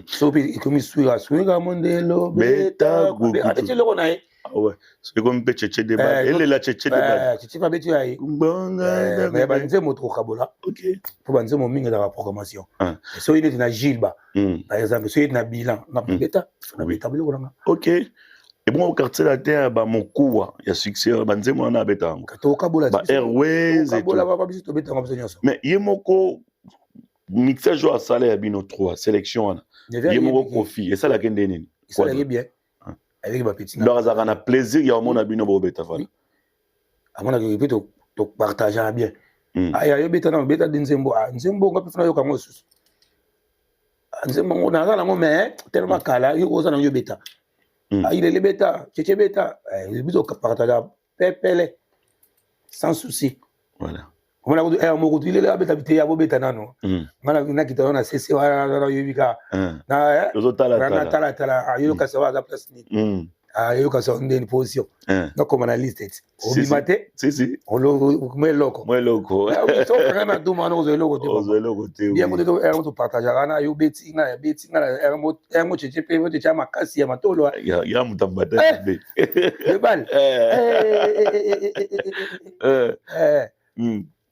So puis comme suira mondelo beta. Avec le ronai. Ah ouais. C'est comme pe tchétché de bal. Elle est la tchétché de bal. Tchétché pas betu ai. Mbanga. Mais banze moto kabola. OK. Pour banze mo minga dans la programmation. So il est na Gilba. Par exemple, so il est na bilan, na beta, na beta blo ronga. OK. Et bon au quartier la terre ba mon kuwa, il y a succès banze mo na beta. To kabola. Ba Airways et tout. Kabola ba biso to beta ngam so. Mais yemoko mixage à salaire bino 3 sélection. Yemoko profit et ça la kende nini. Ça la bien. Avec ma petite. Donc ça a plaisir il y a mon abino bo beta voilà. À mon avis peut to partager bien. Ah ya yo beta na beta dinzembo nzembo ngapi funa yo kango susu. Nzembo ngona na ngo mais tellement kala yo oza na yo beta. Ah il est beta, tchétché beta, il biso partager pepele sans souci. Voilà. Comment on a mo il est là beta bita ya bo beta nano. Mana na kita na CC wa yo bika. Na tala yo ka sawa za place ni. Ah yo ka sawa ndeni position. Na comme analyste. Obimate. Si. On lo me loko. Moi loko. Ah oui, so vraiment tout mano zo loko te. Zo loko te. Bien ko to partager na yo beti na mo tchétché pe mo tchétché makasi ya matolo. Ya mutambata be. Le bal.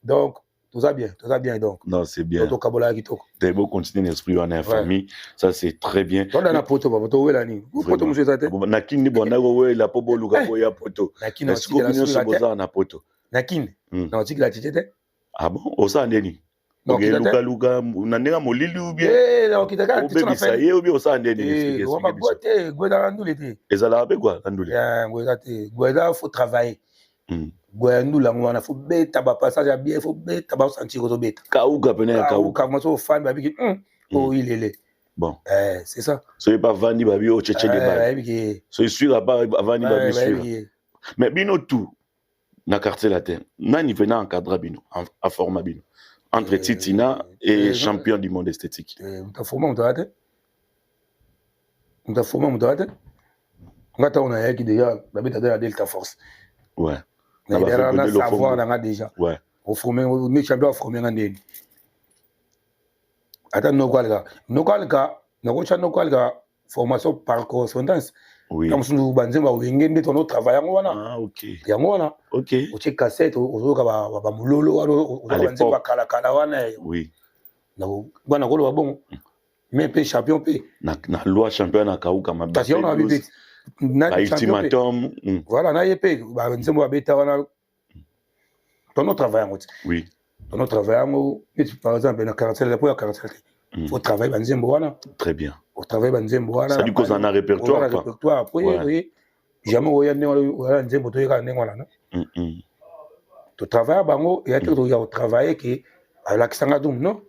Donc, tout ça bien donc. Non, c'est bien. Toto kabola kitoko. T'as beau continuer l'esprit en famille, ça c'est très bien. On a na poto papa to wela ni. Poto monsieur tate. Nakini bonda go wela po boluka ko ya poto. Nakini est-ce que nous sommes boza na poto? Nakini. Na otiki la tchete. Ah bon, osa ndeni. Ok, luka nanenga molili ou bien. Non, kitaka tuna fa. Ou bien osa ndeni. On va boiter, gweda ndulete. Ezala be quoi ndule. Ya, gweda te. Gweda faut travailler. Gwenda ngwana faut beta ba passage à bien faut beta ba sentir ko beta kauka pena kauka moi so fan ba biki oh il est bon c'est ça so pas vandi ba bi o tchétché de bal so sûr pas vandi ba bi sûr mais bino tout na quartier latin nani venant encadrer bino à format bino entre Titina et champion du monde esthétique ta format ngata on a yaki déjà ba beta de la Delta Force ouais. On a savoir déjà. Ouais. Au formé, nous champions formé en Inde. Attends, nous avons formation par correspondance. Oui. Comme si nous avons un travail. Ah, ok. Ok. Au check cassette, au oui. Bon. Mais champion. Na loi champion na kauka mabata. Ultimatum. Voilà, na yepé, ba nzembo abeta wana. Ton travail oui. Ton travail par exemple na 47 la pour 47. Faut travailler ba nzembo wana. Très bien. Faut travailler ba nzembo wana. Ça dit qu'on a un répertoire pas. Répertoire. Oui. Jamais oya nzembo to yeka ndengwana na. To travailler bango et être ya travailler que ala kisanga dum non.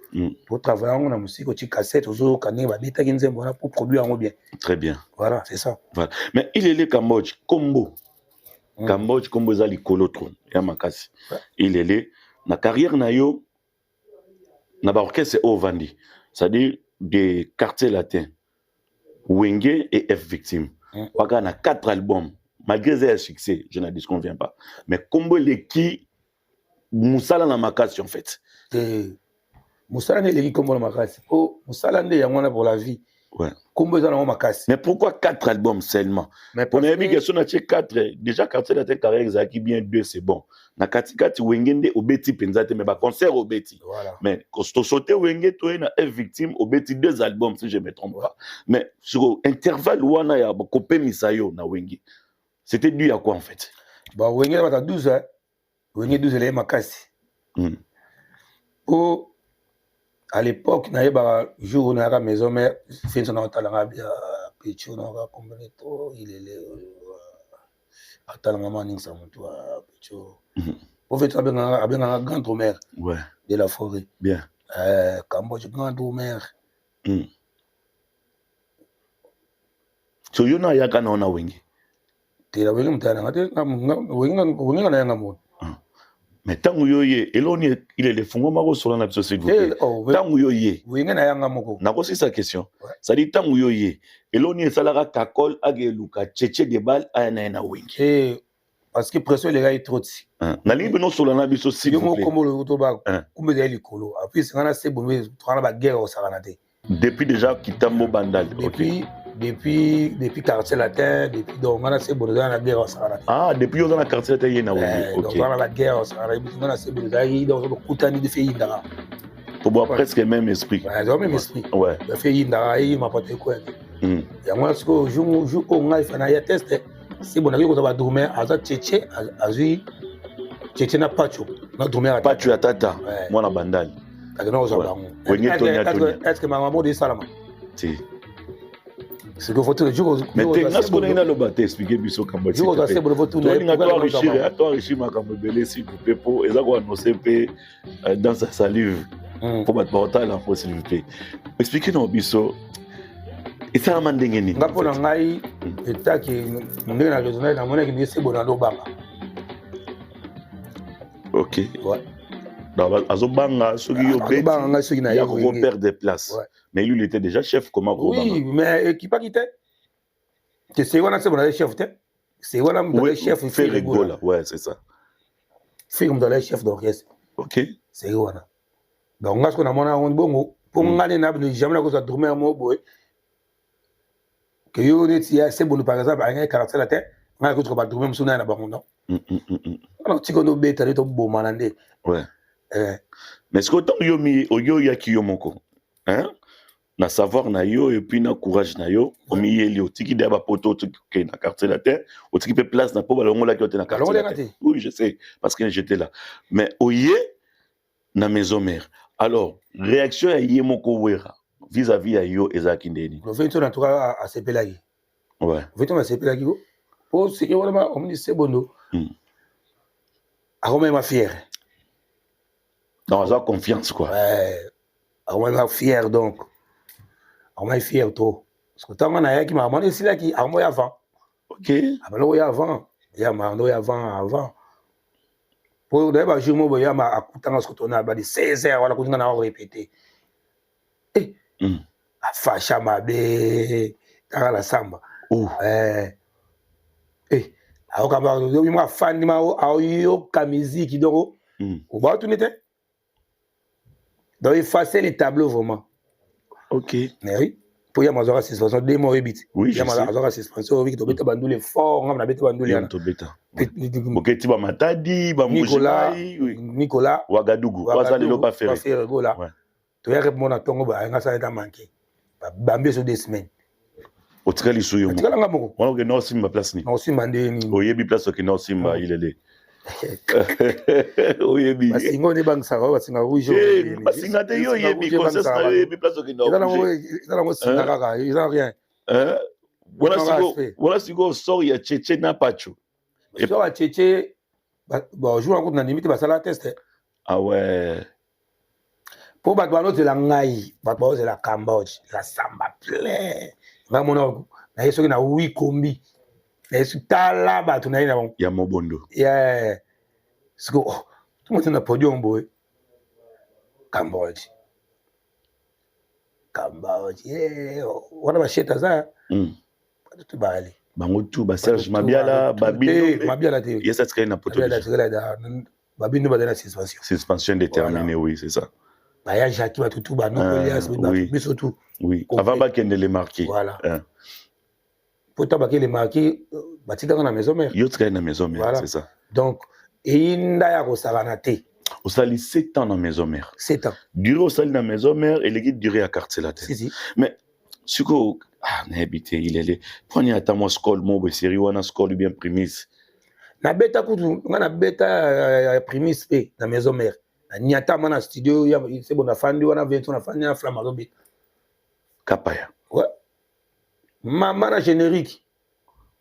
To travailler on a musique ci cassette ozo kané ba beta nzembo wana pour produire en bien. Très bien. Voilà, c'est ça. Voilà. Mais il est le Cambodge combo. Cambodge combo za likolo tron ya makasi. Il est le na carrière na yo na ba orchestre au Vandi. C'est-à-dire des quartiers latins. Wenge et F victime. Waka na 4 albums. Malgré ses succès, je ne disconviens pas. Mais combo les qui Moussala na makasi en fait. Moussala ne les combo na makasi. Oh, Moussala ne yangona pour la vie. Ouais. Mais pourquoi 4 albums seulement? On a vu que si on a 4, déjà quartier la tête carrière qui bien 2 c'est bon. Na katikati wengende obeti penzate mais ba concert obeti. Voilà. Mais quand tu sauter wenge toi na F victime obeti 2 albums si je me trompe pas. Mais sur intervalle wana ya kopé misayo na wenge. C'était dû à quoi en fait? Bah wenge ba 12 hein. Wenge 12 les makasi. Oh À l'époque, il y a un jour où on a la maison mère, fin de notre talent, Pichu, on a compris tout, il est talent manning ça mon toi, Pichu. Pour faire ça, avec un grand-mère de la forêt. Bien. Cambodge, grand-mère. So you know yaka na ona wengi. Tela wengi mtana ngate wengi na yanga mo. Mais tangu yoye eloni il est le fongo mako sola na biso s'il vous plaît. Tangu yoye. Wengi na yanga moko. Na kosi sa question. Ça dit tangu yoye eloni esalaka kakol ageluka cheche de bal aya na wengi. Parce que pression les gars est trop ti. Na libe no sola na biso s'il vous plaît. Comme le toba comme des likolo. Après c'est ngana c'est bon twana ba guerre au saranate. Depuis déjà Kitambo Bandal. Depuis quartier latin, depuis donc on a ces bonnes dans la guerre au Sahara. Ah, depuis on a la quartier latin y na oui. Donc on a la guerre au Sahara, on a ces bonnes dans le Koutani de Féi Ndara. Pour boire presque le même esprit. Ouais, le même esprit. Ouais. Le Féi Ndara, il m'a porté quoi. Et moi ce que jour on a fait un test, c'est bon on va dormir à ça tchétché à lui tchétché na pacho. Na dormir à pacho à tata. Moi na Bandal. Est-ce que ma maman dit ça là? Si. C'est que faut le jour. Mais tu as ce qu'on a le bâté expliquer biso Cambodge. Je dois c'est pour votre toi enrichir ma Cambodge s'il vous plaît pour et ça quoi annoncer dans sa salive pour battre portal en s'il vous plaît. Expliquez nous biso. Et ça m'a ndengeni. Ngapo na ngai état qui ndenge na raisonner na mona qui c'est bon na lobanga. OK. Ouais. Azobanga soki yo beti il y a repère des places mais lui il était déjà chef comment oui mais qui pas quitté que c'est on a c'est bon chef c'est on a chef fait rigola ouais c'est ça fait comme dans les chefs d'orchestre OK c'est on a donc on a mona on bongo pour ngale na jamais la cosa dormir mo boy que yo net c'est bon par exemple à un caractère la tête on a que tu vas dormir msuna na bango non alors tu connais beta to bo manande ouais. Mais ce que tant yo mi oyo ya ki yo moko hein na savoir na yo et puis na courage na yo o mi yeli o tiki de ba poto tiki na quartier la terre o tiki pe place na po ba longo la ki na quartier la terre oui je sais parce que j'étais là mais oye na maison mère alors réaction ya ye moko wera vis-à-vis ya yo ezaki ndeni le fait en tout cas à sepelagi ouais fait on a sepelagi go pour ce que vraiment on dit c'est bondo a comment ma fière. Dans la confiance, quoi. Ouais. On est fier, donc. On est fier, trop. Parce que tant qu'on a qui m'a demandé, c'est là qui a moi avant. OK. Avant, il y a avant. Il y a marre, il y a avant. Pour d'ailleurs, je me voyais à coutant ce que on a dit 16 heures, voilà, qu'on a répété. Eh. A facha ma bé, dans la samba. Eh. Alors, quand il m'a fan, il m'a eu musique, qui dort. Au bas, tout n'était. Donc, effacer les tableaux vraiment. OK. Mais oui. Pour y avoir suspension, des mots ébits. Oui, je sais. Il y a suspension, oui, tu as bandouler fort, on a bêté bandouler. OK, tu vas matadi, Nicolas. Ouagadougou. Ouagadougou. Le pas faire. Tu vas répondre à ton gars, ça va manquer. Bambé sur des semaines. Au très lissou yo. Tu vas l'engager beaucoup. On a non simba place ni. Non simba ndeni. Oyebi place que non simba il est là. Oyebi. Basingo ne bang sara basinga rouge. Basinga te yo yebi conseil na oyebi place que non. Ils ont singa kaka, ils ont rien. Voilà sigo sort ya Tchétché na pacho. Et sort ya Tchétché bon jour encore na limite basala test. Ah ouais. Pour battre de la ngai, battre de la Cambodge, la samba plein. Vraiment na yeso na oui kombi. Est-ce que là bas tu n'as rien avant? Il y a Mobondo. Yeah. C'est que tout le monde na podium boy. Cambodge. Yeah. On a acheté ça. Tu vas aller. Bango tout ba Serge Mabiala, Babindo. Mabiala te. Yes, ça serait na poto. Babindo ba dans suspension. Suspension déterminée, oui, c'est ça. Bah ya Jacques va tout ba non Elias mais surtout. Oui. Avant ba qu'elle les marquer. Voilà. Pour tabaquer les marqués, bâti dans la maison mère. Yo dans la maison mère, c'est ça. Donc, et inda ko saranate. Au sali 7 ans dans la maison mère. 7 ans. Duré au sali dans la maison mère et les guides duré à quartier la tête. Si. Mais ce que n'a habité il est prenez à ta moi scole mo série wana scole bien primis. Na beta kutu, na beta primis pe na maison mère. Niata mana studio c'est bon afandi wana vient on afandi na flamme robe Kapaya. ouais maman na générique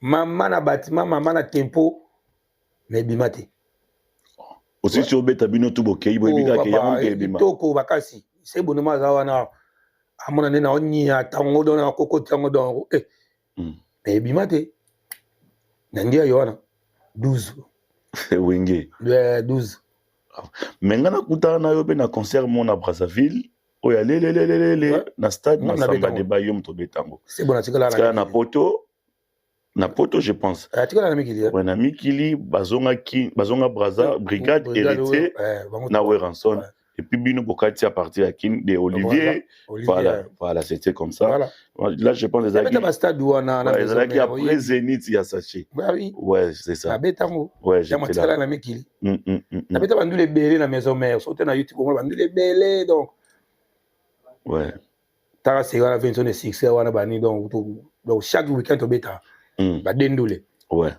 maman na bâtiment maman na tempo mais bimate aussi sur beta bino tout bokei boyebika ke yamo ke bima toko bakasi c'est bonnement za wana amona nena onni atango dona koko tango don mais bimate nandia yona 12 wenge 12 mengana kutana na yo pe na concert mon na Brazzaville oya lelelelele na stade na samba de bayom to betango c'est bon atikala na poto je pense atikala na mikili ouais na mikili bazonga Brazza brigade héritier na Weranson et puis bino bokati à partir à kin de Olivier voilà c'était comme ça là je pense les amis stade wana na qui après Zénith ya Saché ouais c'est ça na betango ouais j'étais là na mikili na beta bandu les belé na maison mère sauter na YouTube on bandu les belé donc ouais tara c'est la 26 wana bani donc chaque week-end to beta ba dendule ouais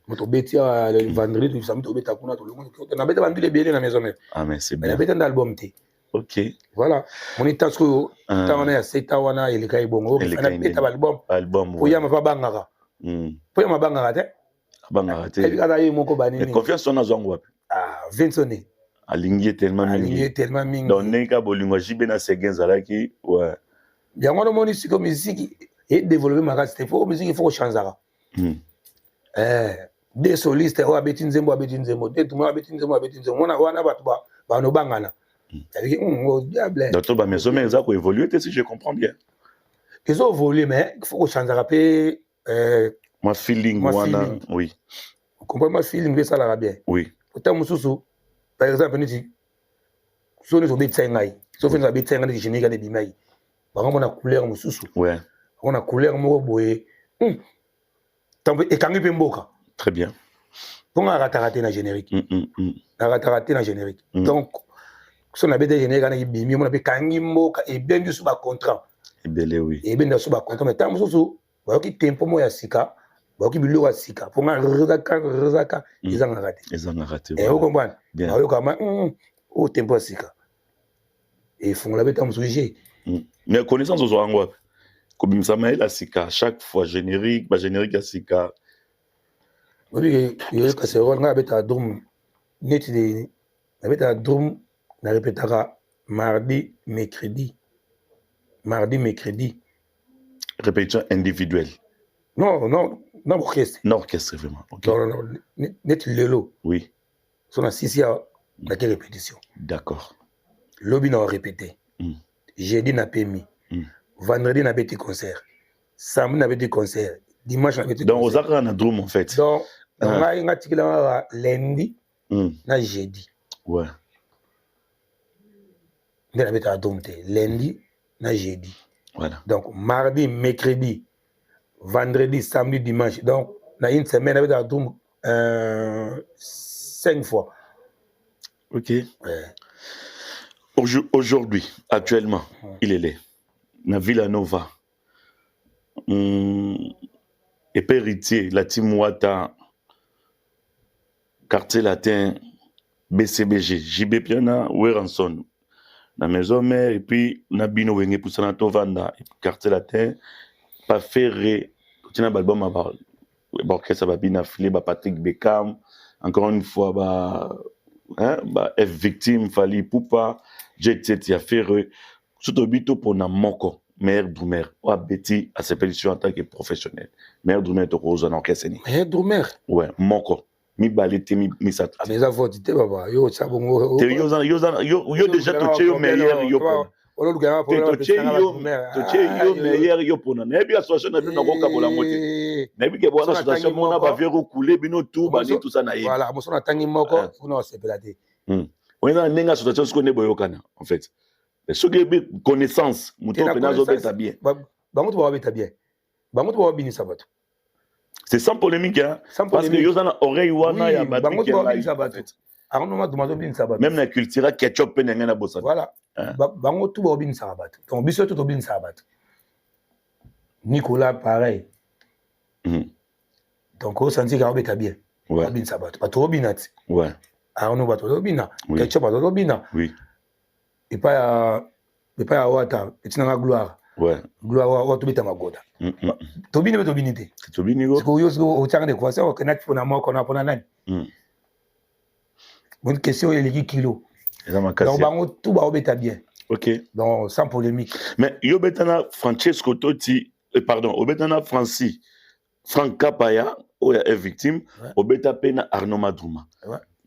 moto beti le vendredi tout samedi to beta kuna to le monde na beta bandu les belé na maison mère ah mais c'est bien na beta d'album té OK voilà mon tasco tana ya seta wana elika ibongo na beta album pour yama pa bangaka pour yama bangaka te bangaka te et kada yi moko bani ni confiance on a zongo wapi Vincent alingi tellement mingi donc neka bolingo jibe na segenza laki ouais yango no moni siko musique et développer ma caste faut musique il faut changer des solistes wa beti nzembo de tout ma beti nzembo mona wana batu ba no bangana avec diable donc ba maison mais ça ko évoluer si je comprends bien ils ont évolué mais il faut changer rapé ma feeling wana oui vous comprenez ma feeling ça la bien oui autant mususu par exemple niti so ne beti ngai so fait na beti ngai génétique de bimai ba ngona couleur mususu ouais on a couleur moko boye tambo ekangi pe mboka très bien pour un raté na générique raté na générique donc so na bete générique na bimi on a pe kangi mboka et bien du sous ba contrat et belé oui et bien sous ba contrat mais tambo so ba ki tempo mo ya sika ba ki bilo ya sika pour un rezaka ils ont raté et vous comprenez ba yo kama au tempo ya sika et font la bete tambo sujet mais connaissance aux angwa comme ça mais la sika chaque fois générique à sika oui il que c'est on a beta drum net de la beta drum na répétera mardi mercredi répétition individuelle non orchestre vraiment OK non net lelo oui son assisi à la répétition d'accord lobby na répéter jeudi na pemi vendredi na beti concert samedi na beti concert dimanche na beti donc ozaka na drum en fait donc ngai ngatikila lundi na jeudi ouais na beti drum te lundi na jeudi voilà donc mardi mercredi vendredi samedi dimanche donc na une semaine na beti drum 5 fois OK aujourd'hui actuellement il est là na Villanova et héritier la team Wata quartier latin BCBG JB Piana Weranson na maison mère et puis na bino wenge pour sana tovanda quartier latin pas ferré tina album ba orchestre ba bina filé ba Patrick Beckham encore une fois ba F victime Fali Poupa Jet Set ya ferré surtout bito pour na moko maire Drumer ou abeti à ses pétitions en tant que professionnel maire Drumer to rose en orchestre maire Drumer ouais moko mi balete mi sat mais ça faut dire baba yo sabongo yo déjà touché yo meilleur yo olo lugama pour yo meilleur yo pona na bi association na bino koka bola mote na bi ke bona association mona ba vero couler bino tout ba tout ça na yi voilà mo sona tangi moko funa sepelate on a une association ce qu'on est boyokana en fait ce qui est connaissance muto penazo beta bien bango to beta bien bango to bini sabato c'est sans polémique hein parce que yo na oreille wana ya batiki bango to bini sabato arno ma domazo bini sabato même la culture ketchup pe na bossa voilà bango to bini sabato donc biso to bini sabato Nicolas pareil donc au senti ka beta bien ouais bini sabato pas trop binati ouais Arnaud Batolobina, Oui. Ketchup Batolobina. Oui. Et pas à Wata, et tu n'as gloire. Ouais. Gloire, ou tu bêta ma goda. Tobini, mais tobinité. Tobini, c'est que vous au tang de quoi ça, on connaît pour la mort qu'on a pour la naine. Bonne question, il y a kilo. Donc, tout va bêta bien. Ok. Donc, sans polémique. Mais yo betana Francesco Totti, pardon, au betana Francis, Franck Kapaya, où est victime, au beta pena Arnaud Madouma.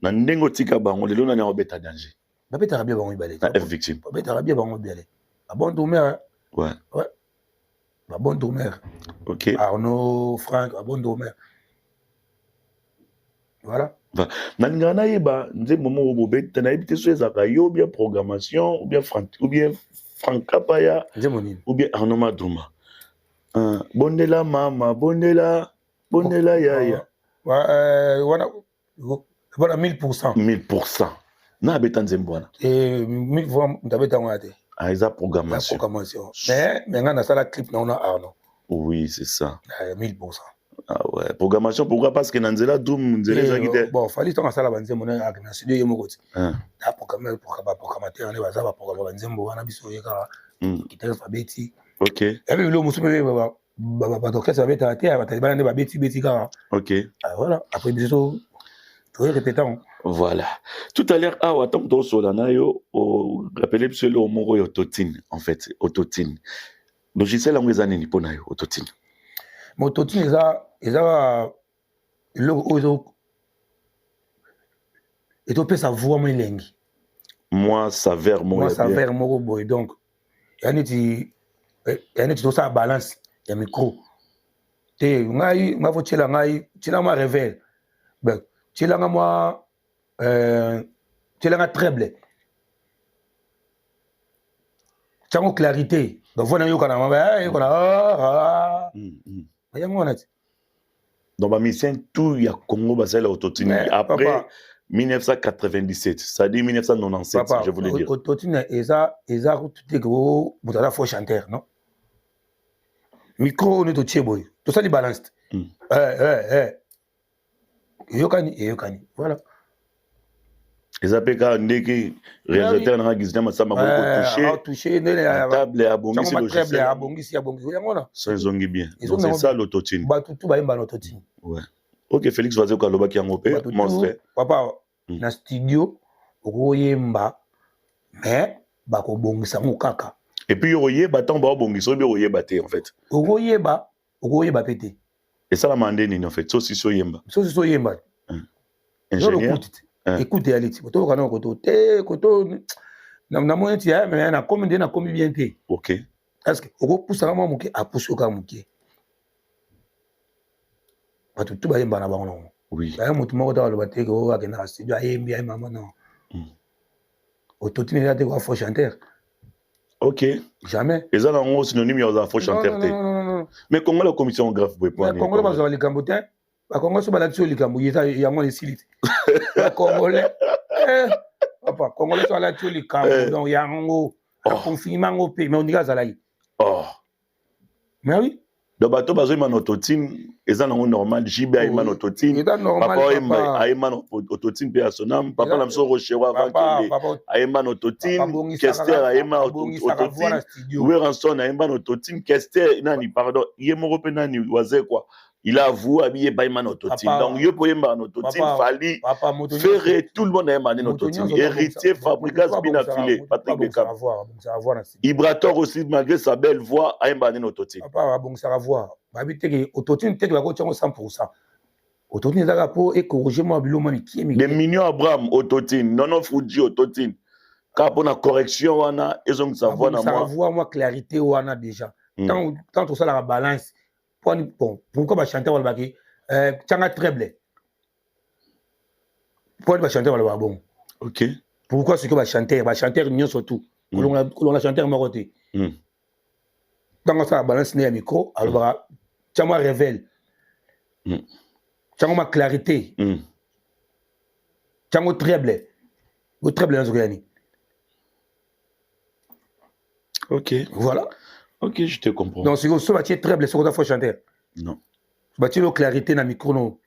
Na ndengo tika bango, le lona na beta danger. Na beta rabia bango ibale. Na F victime. Beta rabia bango ibale. A bon domer. Ouais. Ouais. A bon domer. Ok. Arnaud, Franck, a bon domer. Voilà. Nangana yeba, nze momo wo beta na ebite so ezaka yo bien programmation ou bien Franck Kapaya ou bien Arnaud Madouma. Bondela mama, bondela yaya. Voilà 1000%. 1000%. Na beta nzembwana. Et 1000 fois ndabeta ngate. Ah, eza programmation. Mais ngana sala clip na ona Arnaud. Oui, c'est ça. 1000%. Ah ouais, programmation pourquoi parce que Nanzela Doum Nzela Zagide. Bon, fallait ton sala banze mona ak na studio yemokoti. Na programmateur ne baza ba programmer banze mbo wana biso yeka. Kitaka fabeti. OK. Et puis le musume ba dokesa ba beta ate ba talibana ne ba beti ka. OK. Voilà, après biso tout répétant. Voilà. Tout à l'heure ah watam to solana yo rappeler biso le moko yo Totine en fait, Autotine. Logiciel en ezani ni pona yo Autotine. Mototine eza logo et tu peux sa voix moins lengi. Moi ça vers mon boy donc yani tu ça balance ya micro. Te ngai ma vochela ngai tila ma révèle. Ben tila moi tila treble. Tango clarité. Donc voilà yo kana ma voilà. Donc, ma mission, tout il y a Congo, bah, c'est l'autotune. Après 1997, ça dit 1997, je voulais dire. L'autotune, et ça, tout est gros, vous avez faux chanteur, non? Micro, on est au tchèboy. Tout ça, il balance. Yokani, voilà. Et ça peut quand ndeki réalisateur n'a gizna masama ko toucher la table et abongisi logiciel abongisi ngona ça zongi bien donc c'est ça l'autotune ba tout ba imba l'autotune ouais OK Félix Vazé ko loba ki ngopé monstre papa na studio okoyemba mais ba ko bongisa ngokaka et puis oyeba tant ba bongisa bi oyeba té en fait okoyeba pété et ça la mandé ni en fait so si so yemba ingénieur. Écoute, Aliti, koto kana koto te koto na moyen ti ya mais na comme bien te. OK. Est-ce que oko poussa ma muke a pousso ka muke. Ba tout ba yemba na bango non. Oui. Ba mutu moko ta lo bateke o ka na studio ayembi ay mama non. Autotune ya te ko faux chanteur. OK. Jamais. Et ça là on synonyme ya faux chanteur te. Non. Mais comment la commission grave pour point. Congo ba zo likambotin. Ba Congo so ba la tio likambo ya mo les silite. Congolais papa Congolais sur la tio likambo donc ya ngo confinement ngo pe mais on dirait ça là. Mais oui. Donc bato bazo man autotune eza nango normal JB ay man autotune. Papa ay man autotune pe asonam papa na mso rochewa avant ay man autotune Kester ay man autotune. Oui Ranson ay man autotune Kester nani pardon yemoko pe nani waze quoi. Il a avoué habillé by man autotune. Donc, il peut y avoir autotune, Fali, Ferré, tout le monde a un autotune. Héritier, Fabricas, bien affilé, Patrick Beckham. Ibrator aussi, malgré sa belle voix, a un autotune. Papa, bon, ça va voir. Autotune, peut-être que 100%. Autotune, ça va pour et corriger moi, des millions Abraham, autotune. Non, Fuji, autotune. Car pour la correction, on a, ils ont sa voix. Ça va voir, moi, clarité, on a déjà. Tant tout ça, la balance. Bon, pourquoi va chanter wala baki tanga treble pourquoi va chanter wala bon OK pourquoi ce que va chanter nion surtout on la chanter mo côté dans ça balance né micro alors tanga révèle tanga ma clarité tanga treble au treble dans zogani OK voilà. OK, je te comprends. Donc, si vous êtes très blessé, vous faut chanter. Non. Vous avez clarité dans le micro.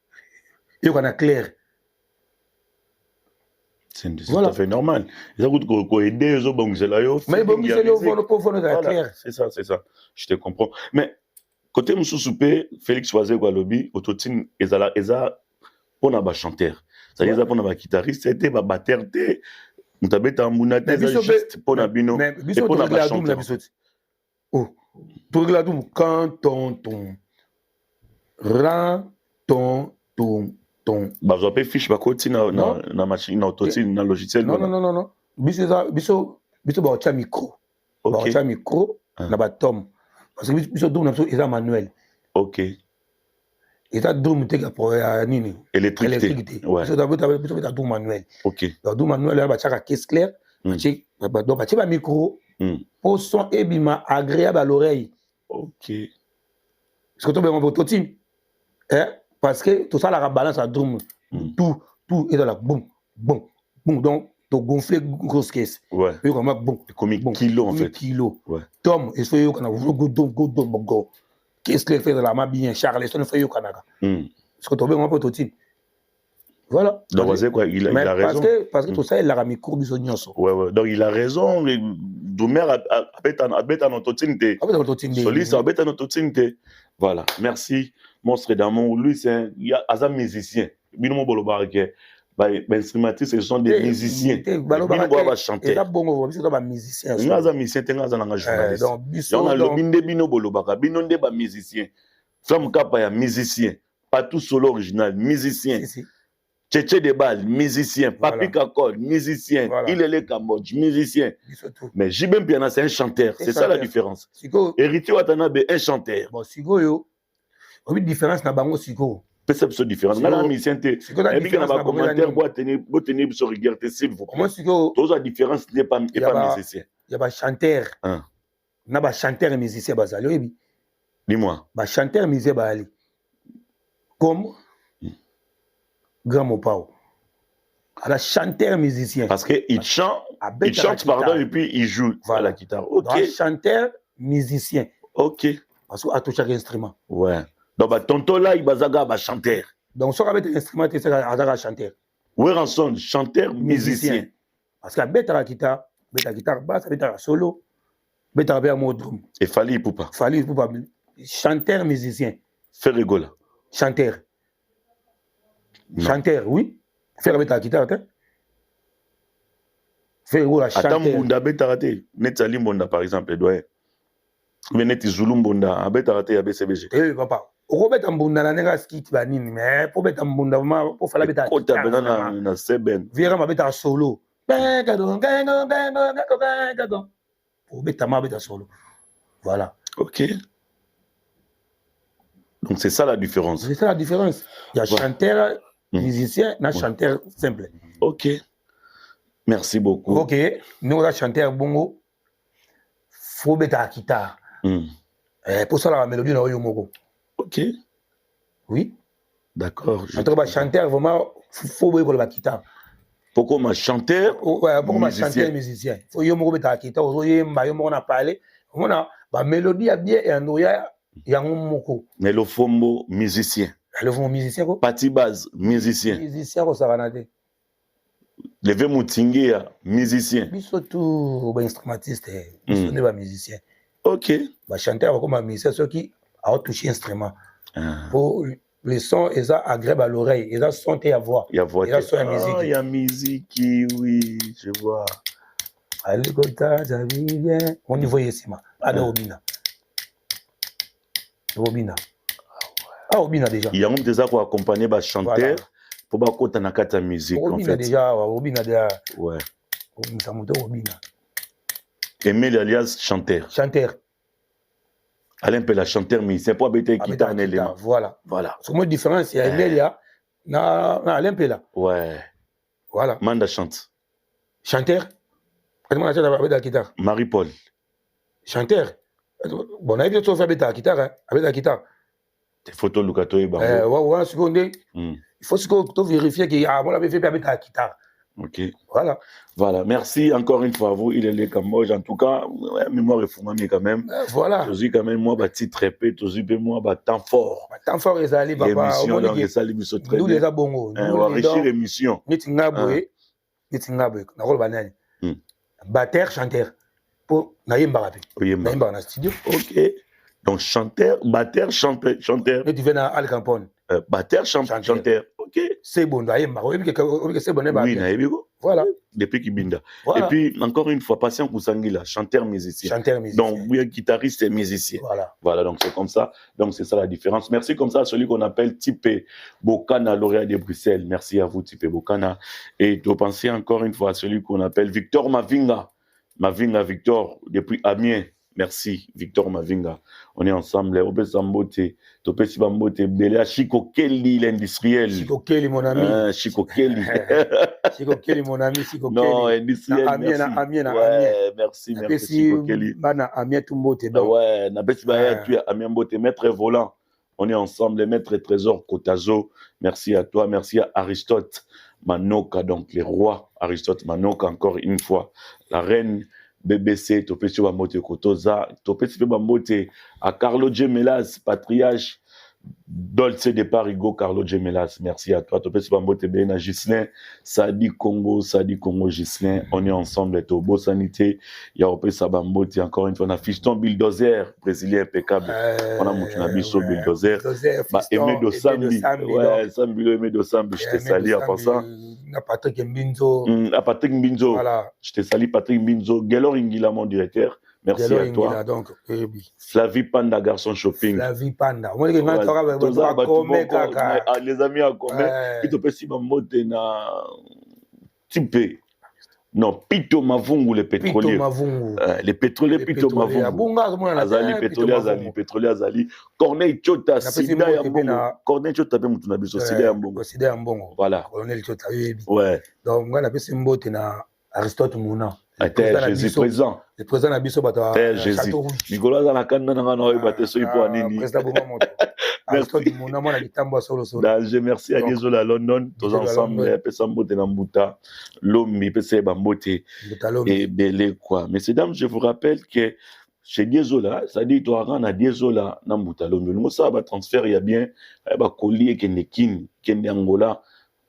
Il y a clair. C'est tout à fait normal. Ça coûte qu'on aide les autres, mais bon, c'est le pauvre, voilà, c'est ça, c'est ça. Je te comprends. Mais côté Moussou Soupé, Félix Choisé Gualobi, Autotine, Eza, on a un chanteur. C'est-à-dire qu'on a un guitariste, c'était un batteur, on a un mounate, juste pour un bino, et pour un chanteur. Oh, tu regardes quand ton rend ton. Bah, vous avez fiche, bah, côté na machine, na autotine, na logiciel. Non. Biso ba cha micro. Ba cha micro, na ba tom. Parce que biso drum na biso eza manuel. Ok. Eza drum te ka pour nini? Électricité. Ouais. Biso da drum manuel. Ok. Da drum manuel ba cha ka caisse claire. Donc ba cha micro. Pour son ebima agréable à l'oreille. Ok. Parce que tu as un autotune. Parce que tout ça, la balance à drum. Tout est dans la boum. Donc, tu gonfles grosse caisse. Ouais. Et comme bon. Comme un kilo en fait. Kilo. Ouais. Tom, il faut que nous go. Qu'est-ce qu'il fait de la main bien? Charleston, il faut que nous. Parce que tu as un autotune. Voilà. Donc, c'est quoi? Il a raison. Parce que tout ça, il a mis court bisognon. Ouais. Donc, il a raison. Doumer a bête en autotine. Soliste a bête en autotine. Voilà. Merci. Monstre d'amour. Lui, c'est un musicien. Binomo Bolobarake. Instrumentistes, ce sont des musiciens. Binomo va chanter. C'est un bon musicien. Il y a un musicien, il y a un journaliste. Il y a un Bino Bolobaka. Bino n'est pas musicien. Flamme Kappa, musicien. Pas tout solo original, musicien. Tchétché de Bal, musicien. Papi Kakol, musicien. Il est le Cambodge, musicien. Mais Jibem Piana, c'est un chanteur. C'est ça la différence. Héritier Watanabe, un chanteur. Bon, Sigo, yo. Il y a une différence dans Bango Sigo. C'est une différence. Dans la musicien, et puis quand on a un commentaire, vous tenez sur regard, s'il vous plaît. Toute la différence n'est pas musicien. Il y a un chanteur. Il y a un chanteur et musicien. Dis-moi. Un chanteur musicien, comme Grand Mopao. Un chanteur musicien. Parce qu'il chante, pardon, et puis il joue à la guitare. Ok. Un chanteur musicien. Ok. Parce qu'il a touché chaque instrument. Ouais. Donc, tonton là, il va chanter. Donc, si on a un instrument, c'est un chanteur. Oui, Ranson, chanteur, musicien. Parce qu'il y a la guitare basse, la solo, un mot drum. Et Fali Poupa. Chanteur, musicien. Faire rigoler. Chanteur. Chanteur, oui. Faire la guitare, faire rigoler, chanteur. Attends, Mbunda, Betarate. Netali Mbunda, par exemple, Edouard. Ou bien Neti Zulu Mbunda, Betarate, ABCBG. Eh, papa. Robert Mbunda na nenga skit banini mais pour beta Mbunda pour faire la beta kota bena na seben vira ma beta solo pour beta ma beta solo voilà. Ok, donc c'est ça la différence. Il y a chanteur musicien na chanteur simple. Ok, merci beaucoup. Ok, nous on a chanteur bongo faut beta guitare pour ça la mélodie na yo moko. Ok. Oui. D'accord. En tout cas, chanteur, vraiment, il faut que la guitare. Pourquoi ma chanteur? Ouais, pourquoi ma chanteur musicien? Il faut que la guitare, il faut que la parler. On a la mélodie bien et un oya, il y a un moko. Mais le fombo musicien. Le fombo musicien quoi? Partie base musicien. Musicien quoi ça va nader? Le ve mutingue musicien. Surtout instrumentiste, il n'est pas musicien. Ok. Le chanteur comme un musicien, ceux qui a touché l'instrument. Pour les sons, ils sont agréables à l'oreille. Ils sont à voix. Il y a voix. Il y a son musique. Il y a musique, oui, je vois. Allez, on y voit ici. Allez, Obina. Obina. Ah, Obina déjà. Il y a déjà pour accompagner les chanteurs pour pas qu'on ait la musique. Obina déjà. Obina déjà. Ouais. Obina. Emile alias chanteur. Chanteur. Alain Pela chanteur musicien pour habiter guitare en élément. Voilà. C'est une différence. Il y a Emelia, Alain Pela. Ouais. Voilà. Manda chante. Chanteur. Comment on a avec la guitare? Marie-Paul. Chanteur. Bon, on a vu que tu fais avec la guitare. Avec la guitare. Tes photos, Lucato et Bango. Ouais, il faut que tu vérifies qu'on l'avait fait avec la guitare. Ok. Voilà. Voilà. Merci encore une fois à vous. Il est le Cambodge. En tout cas, mémoire est fumée quand même. Voilà. Toujours quand même, moi, petit trépé, toujours moi, temps fort. Temps fort, ils allaient, papa. Émission, donc, ça, l'émission très bien. Nous, les abongos. On va enrichir l'émission. Nous, Nitingabe, na rôle banane. Batteur, chanteur. Pour Naïm Naïmba na studio. Ok. Donc chanteur, batteur, chanteur. Et tu viens à Al Campone. Batteur, chanteur. Ok. C'est bon, Naïmba. C'est bon, oui, Naïmba. Voilà. Depuis Kibinda. Voilà. Et puis, encore une fois, Patient Koussangila, chanteur musicien. Chanteur musicien. Donc, oui, guitariste et musicien. Voilà. Voilà, donc c'est comme ça. Donc, c'est ça la différence. Merci comme ça à celui qu'on appelle Tipé Bokana, lauréat de Bruxelles. Merci à vous, Tipé Bokana. Et de penser encore une fois à celui qu'on appelle Victor Mavinga. Mavinga Victor, depuis Amiens. Merci, Victor Mavinga. On est ensemble. Ope Sambote, Tope Sibambote, Belea, Chico Kelly, l'industriel. Chico Kelly, mon ami. Chico Kelly. Chico Kelly, mon ami. Chico Kelly. Non, industriel. Amiens. Ouais, merci, Chico Kelly. Amiens Tumbote. Ouais, Amiens Mbote, maître volant. On est ensemble, les maîtres trésors Kotazo. Merci à toi, merci à Aristote Manoka, donc les rois. Aristote Manoka, encore une fois. La reine BBC, Topesi Bambote Kotoza, Topesi Bambote à Carlo Gemelas, patriarche Dolce de Parigo, Carlo Gemelas. Merci à toi, Topesi Bambote Bena Gislin, Sadi Congo, Gislin. On est ensemble, Tobo Sanité, Yaope Sabambote, encore une fois, on a Fiston Bulldozer, brésilien impeccable. On a Moutunabiso Bulldozer, Aimé Dosambi, ouais, Sambi, Aimé Dosambi, je te salue à passant. Patrick Mbinzo. Patrick Mbinzo. Voilà. Je te salue, Patrick Mbinzo. Gelor Ingila, mon directeur. Merci à toi. Donc, oui. Flavie Panda, garçon shopping. Flavie Panda. Moi, les amis à commun. Puis tu peux si na Tipé. Non, Pito Mavungu, les pétroliers. Pito Mavungu. Les pétroliers, Pito Mavungu. Azali, pétrolier, Azali. Corneille Chota, Sida Yambongo. Corneille Chota, Moutunabiso, Sida Yambongo. Sida Yambongo. Voilà. Corneille Chota, oui. Ouais. Donc, moi, je suis na Aristote Mouna. Jésus présent. Le président Nabiso Bata. Jésus. Nicolas Zanakanda Nangano, Bateso, il peut anini. Merci à Dieu à London, tous ensemble, Pesambote Nambuta, Lomi, Pese Bambote, et Belé quoi. Messieurs, dames, je vous rappelle que chez Diezola, ça dit toi à Diezola, Nambuta Lomi. Nous ça va transfert, il y a bien, il y a collier qui est Angola,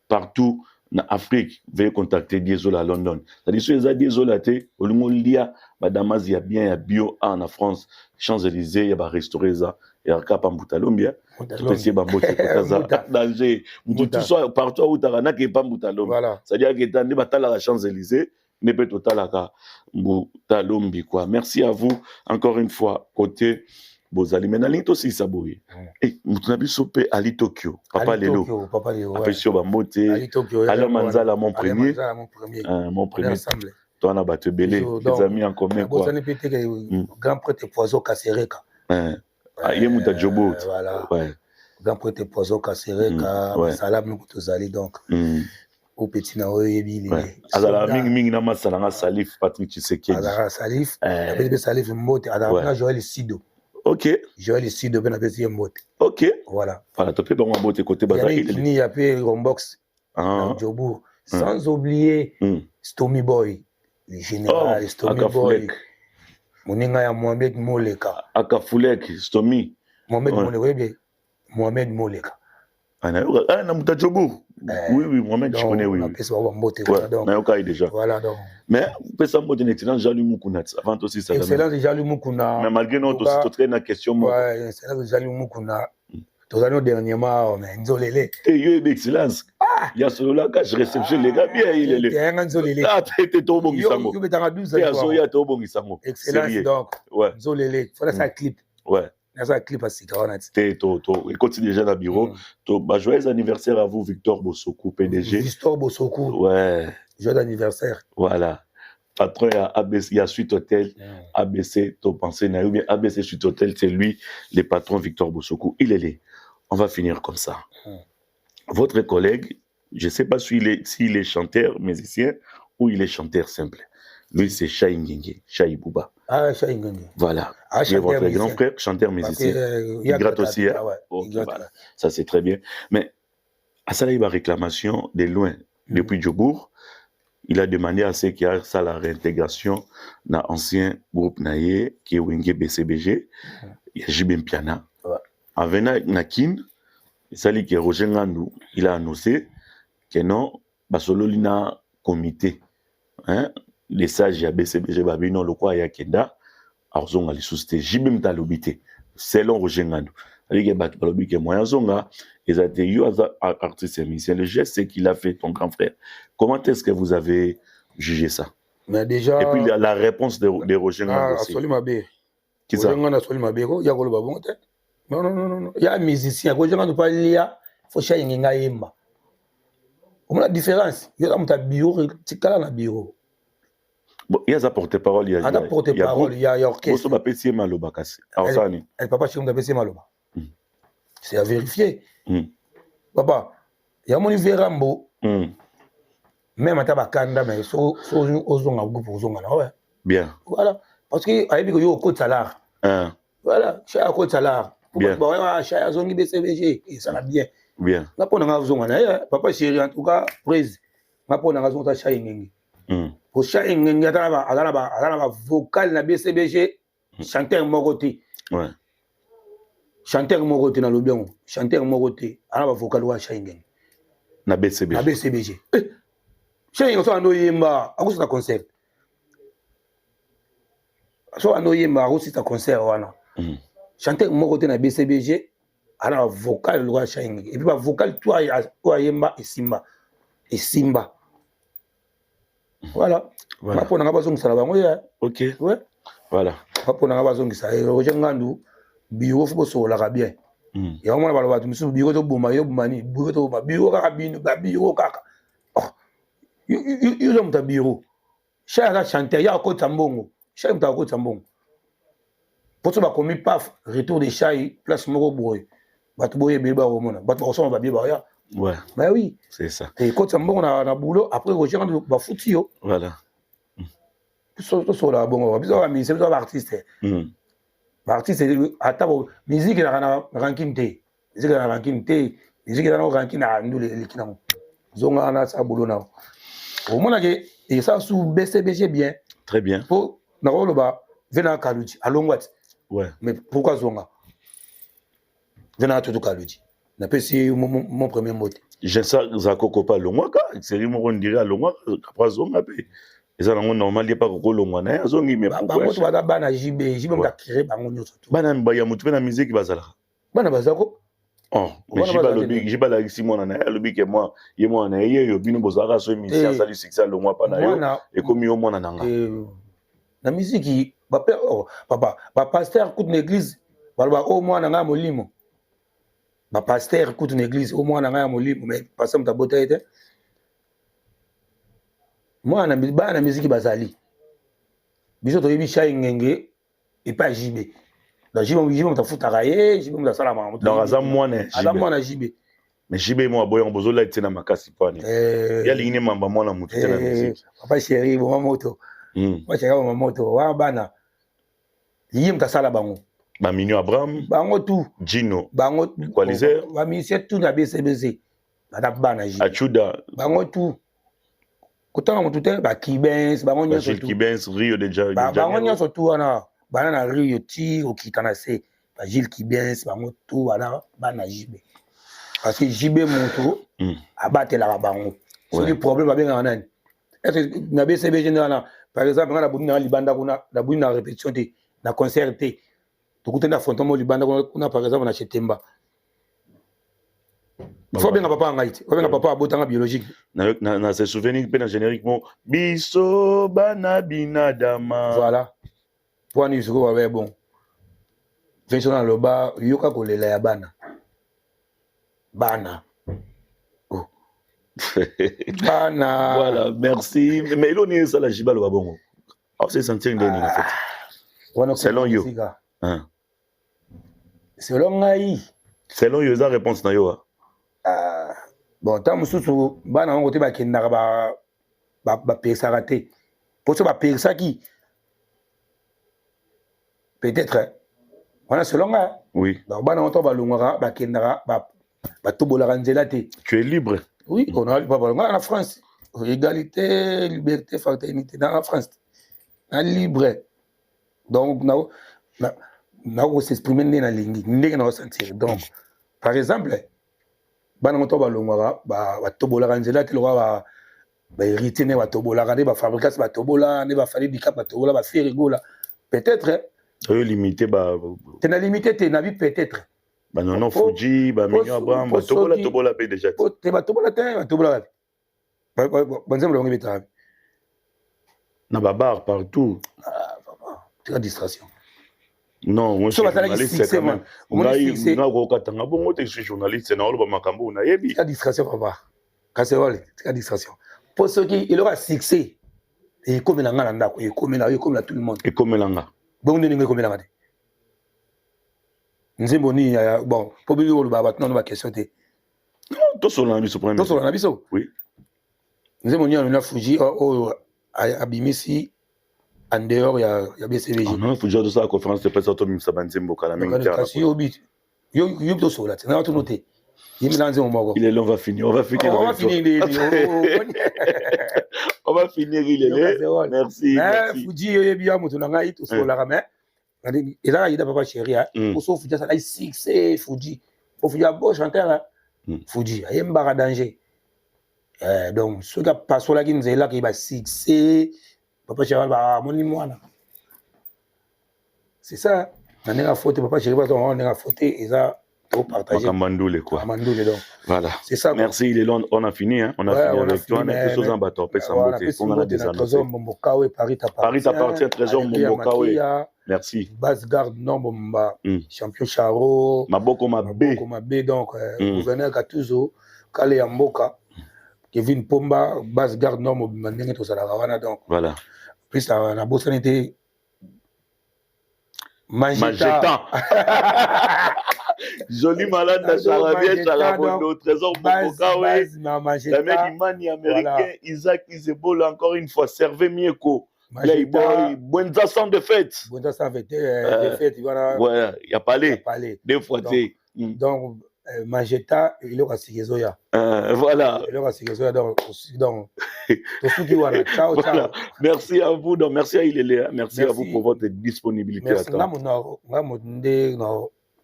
partout. En Afrique, veuillez contacter Diezola à London. C'est-à-dire, si vous avez Diezola, au Lumolia, Damas, il y a bien, il y a bio en France, Champs-Élysées, il y a restauré ça, il y a Cap en Boutalombia, tout est Bambote, danger. Tout soit partout où tu as qui est pas Boutalombi. C'est-à-dire que tu as des la Champs-Élysées, mais peut total à Boutalombi, quoi. Merci à vous, encore une fois, côté. Bozali menalito si saboye et mutunabi sope Ali Tokyo papa lelo afesio bambote alors manzala mon premier toi na battu belé des amis en commun quoi grand prêtre Poizo Kasereka yemuta jobo ouais grand prêtre Poizo Kasereka salam nous tozali donc au petit na oyebi azala mingi na masala na Salif Patrick Tshisekedi azala Salif Salif mbote azala Joël Sido. Ok. Joël ici de Benabesi Mbote. Ok. Voilà. Voilà, tu peux pas m'emboter côté bazar. Il y a peu Rombox. Djobour. Sans oublier Stomy Boy. Le général Stomy Boy. Moninga ya Mohamed Moleka. Akafulek, Stomy. Mohamed Moleka. Mohamed Moleka. Na muta Djobour. Oui, Mohamed, je connais, oui. Donc, déjà. Voilà, donc. Mais, on peut s'en mode un excellent Jalou Moukounat. Avant aussi, ça. Excellent Jalou Moukouna. Mais malgré notre aussi, tu as question. Ouais, excellent Jalou Moukouna. Tout à l'heure, dernièrement, mais Nzolele. Et il y a une excellence. Il y a celui-là, quand je réceptionne les gars, bien, il est là. Il Nzolele. Ah, t'es au bon Gisango. Il y a 12 ans. Il y a au bon Gisango. Excellence, donc. Ouais. Nzolele. Il faut ça clip. Ouais. Ça clip à Cicaronat. Il continue déjà dans le bureau. Joyeux anniversaire à vous, Victor Bossokou, PDG. Victor Bossokou. Ouais. Joyeux anniversaire. Voilà. Patron, il y a Suite Hotel, ABC, tu penses, ou bien ABC Suite Hotel, c'est lui, le patron Victor Bossokou. Il est là. On va finir comme ça. Votre collègue, je ne sais pas s'il est chanteur, musicien, ou il est chanteur simple. Lui, c'est Chai Ngenge, Chai Bouba. Ah, Chai Ngenge. Voilà. Il est votre grand frère, chanteur musicien. Il gratte aussi. Voilà. Ça, c'est très bien. Mais, à ça, il y a une réclamation de loin. Depuis Djobour, il a demandé à ceux qui ont ça la réintégration dans l'ancien groupe Naye, qui est Wenge BCBG, il y a Jibem Piana. Avec Nakin, il a Roger Ngandou, il a annoncé que non, Basololina comité hein les sages ya BCBG babino lokwa ya kenda arzonga li susté jibim talobité selon Roger Ngandou avec bat balobike moyen zonga ezate yo artiste musicien le geste c'est qu'il a fait ton grand frère comment est-ce que vous avez jugé ça mais déjà et puis la réponse de Roger Ngandou aussi absolument bien qui ça Roger Ngandou absolument bien ya ko ba bon non il y a musicien Roger Ngandou pas lia faut changer ngenga yemba on a la différence il y a un bureau tikala na bureau bon il y a ça porte-parole il y a orchestre on peut essayer maloba kasi arsani elle papa chez on peut essayer maloba c'est à vérifier papa il y a mon verambo même ata bakanda mais so ozonga groupe ozonga na ouais bien voilà parce que ayebi ko yo ko salaire voilà cher ko salaire bon cher zongi BCBG et ça va bien bien napona nga ozonga na papa chéri en tout cas prise napona nga zonga cha ngingi pour chaque ngingi atala vocal na BCBG chanteur mokoti ouais chanteur mokoti na lobiango chanteur mokoti ala vocal wa cha ngingi na BCBG Chez so ando yemba akusa concert so ando yemba akusa concert wana chanteur moko te na BCBG ana vocal lwa shingi et puis ba vocal toi yemba et simba voilà pour na bazongi sala bango ya OK ouais voilà pour na bazongi sa Roger Ngandou biyo fo so la bien ya mona balo batu misu biyo to boma yo bomani biyo to ba biyo kaka binu ba biyo kaka ils ont un bureau. Chaque chanteur, il y a un côté tambongo. Chaque un côté tambongo. Pour ça, comme il paf, retour des chai, place moro boy. Batboye bilba au monde. Batboye son va bien barrière. Ouais. Mais oui. C'est ça. Et côté tambongo na boulot. Après, Roger Ngandou va foutio. Voilà. Tout là bon. Bizarre, mais c'est bizarre artiste. Artiste, à table musique na ranking té. Musique na ranking té. Musique na ranking na nous les kinamo. Zonga na sa boulot na. Au moins, et ça sous BCBG bien. Très bien. Pour Naroloba, Vena Kaluji, à Longwat. Ouais. Mais pourquoi Zonga Vena Toto Kaluji. N'a pas essayé mon premier mot. J'ai ça, Zakoko pas Longwaka. C'est on dirait à Longwaka, après Zonga. Et ça, normal, il n'y a pas de Longwana. Zongi, mais pourquoi tu vas dans JB m'a créé Bangonio. Banan Bayamoutou, la musique Bazala. Bana Bazako. Oh, mais j'ai pas la Simon en a le que moi, il y a moi en a eu, bino bozara, so émission, salut, c'est ça, le mois pas na et comme yo moi nanga. La musique qui, papa, pasteur coûte une église, au moins nanga molimo. Pasteur coûte une église, au moins nanga molimo, mais pas ça ta beauté était. Moi, na musique bazali. Biso to yebi chai ngenge et pas JB. Donc JB on t'a foutu à railler, JB on t'a salama. Donc azam moine. Azam moine JB. Mais JB moi boy on bozo là tena makasi pani. Ya lingine mamba mwana mutu tena musique. Papa chéri bon moto. Moi chéri bon moto wa bana. Yim ta sala bango. Ba Minio Abraham. Bango tout. Gino. Bango Qualizer. Ba musicien tout na BCBC. Ba bana JB. Achuda. Bango tout. Kotanga mutu te ba Kibens, bango nyonso tout. Kibens Rio de Janeiro. Bango nyonso tout wana. Banana Rio ti au kitana se ba Gilles Kibens bango tout wana bana JB. Parce que JB monto abattre la bango. C'est le problème avec nani. Est-ce que na BCBG na par exemple na bunda libanda kuna na bunda répétition te na concert te. To kutenda fantôme libanda kuna par exemple na Chetemba. Faut bien papa ngaiti. Faut bien papa abotanga biologique. Na se souvenir pe na génériquement biso bana binadama. Voilà. Pour nous ko ba bon. Viens dans le bar, yoka ko lela ya bana. Bana. Oh. Bana. Voilà, merci. Mais il est ça la jiba le babongo. On se sentir ndeni en fait. Selon yo. Selon ngai. Selon yo za réponse na yo. Bon, tant mususu bana ngo te ba kinda ba pesa raté. Pour ça ba pesa qui peut-être on a selon nga. Oui. Donc bana on to ba lungara ba kinda ba tobola nzela te. Tu es libre. Oui, on a pas en France. Égalité, liberté, fraternité dans la France. On libre. Donc on s'exprimer dans la langue, on va sentir. Donc par exemple bana moto ba longwara ba tobola nzela te lo héritier ne batobola ne ba fabricant batobola ne ba fali dika batobola ba faire rigola peut-être limité ba tu n'as limité tes navis peut-être ba non Fuji ba Mignon Abraham batobola pe déjà te batobola te batobola banzembo longi beta na ba bar partout tu as distraction. Non, moi je suis journaliste quand même. Je suis journaliste, tu as distraction, papa. Casserole, tu as distraction. Pour ceux qui il aura succès, et comme il a un et comme il a tout le monde. Et comme il a bon, nous comme il a Nzemboni, bon, pour bien le baba, non, ma question était. Non, tout sur l'ambition. Tout sur l'ambition. Oui. Nzemboni, on a Fuji, à Bimisi. En dehors, il y a BCVG. Non, il faut dire de ça, la conférence de presse, il est là, on va finir. On va finir, il est là. Merci. Fuji, il y a bien, il a papa chéri, pour ça, Fuji, ça a succès, Fuji. Fuji a beau chanteur, Fuji, il y a un danger. Donc, ceux qui passent là, qui nous est là, qui va succès. Papa chéri, c'est ça. On a faute, papa chéri, on a faute, et ça, trop partagé. Quoi. Voilà. C'est ça. Merci, il est long. On a fini, hein. On a fini avec toi. On a plus aux bateau. On a des annoncés. Paris t'appartient, Trésor Mombokawe. Merci. Basse garde, non, champion Charo. Maboko Mabé. Donc, gouverneur Katuzo, Kale Amboka. Kevin Pomba, basse garde non, donc. Voilà. Puis la bosse était Mageta. Joli malade de Charabia, Charabondo, Trésor Mombokawe. Le mec Imani américain, Isaac Isebol, encore une fois, servez Mieko. Playboy, Buenza sans défaite. Buenza sans défaite, voilà. Ouais, il y a parlé. Deux fois, donc Mageta, il aura Sigezoya. Voilà. Il aura Sigezoya donc ciao. Merci à vous, donc merci à Ilele, merci à vous pour votre disponibilité. Merci.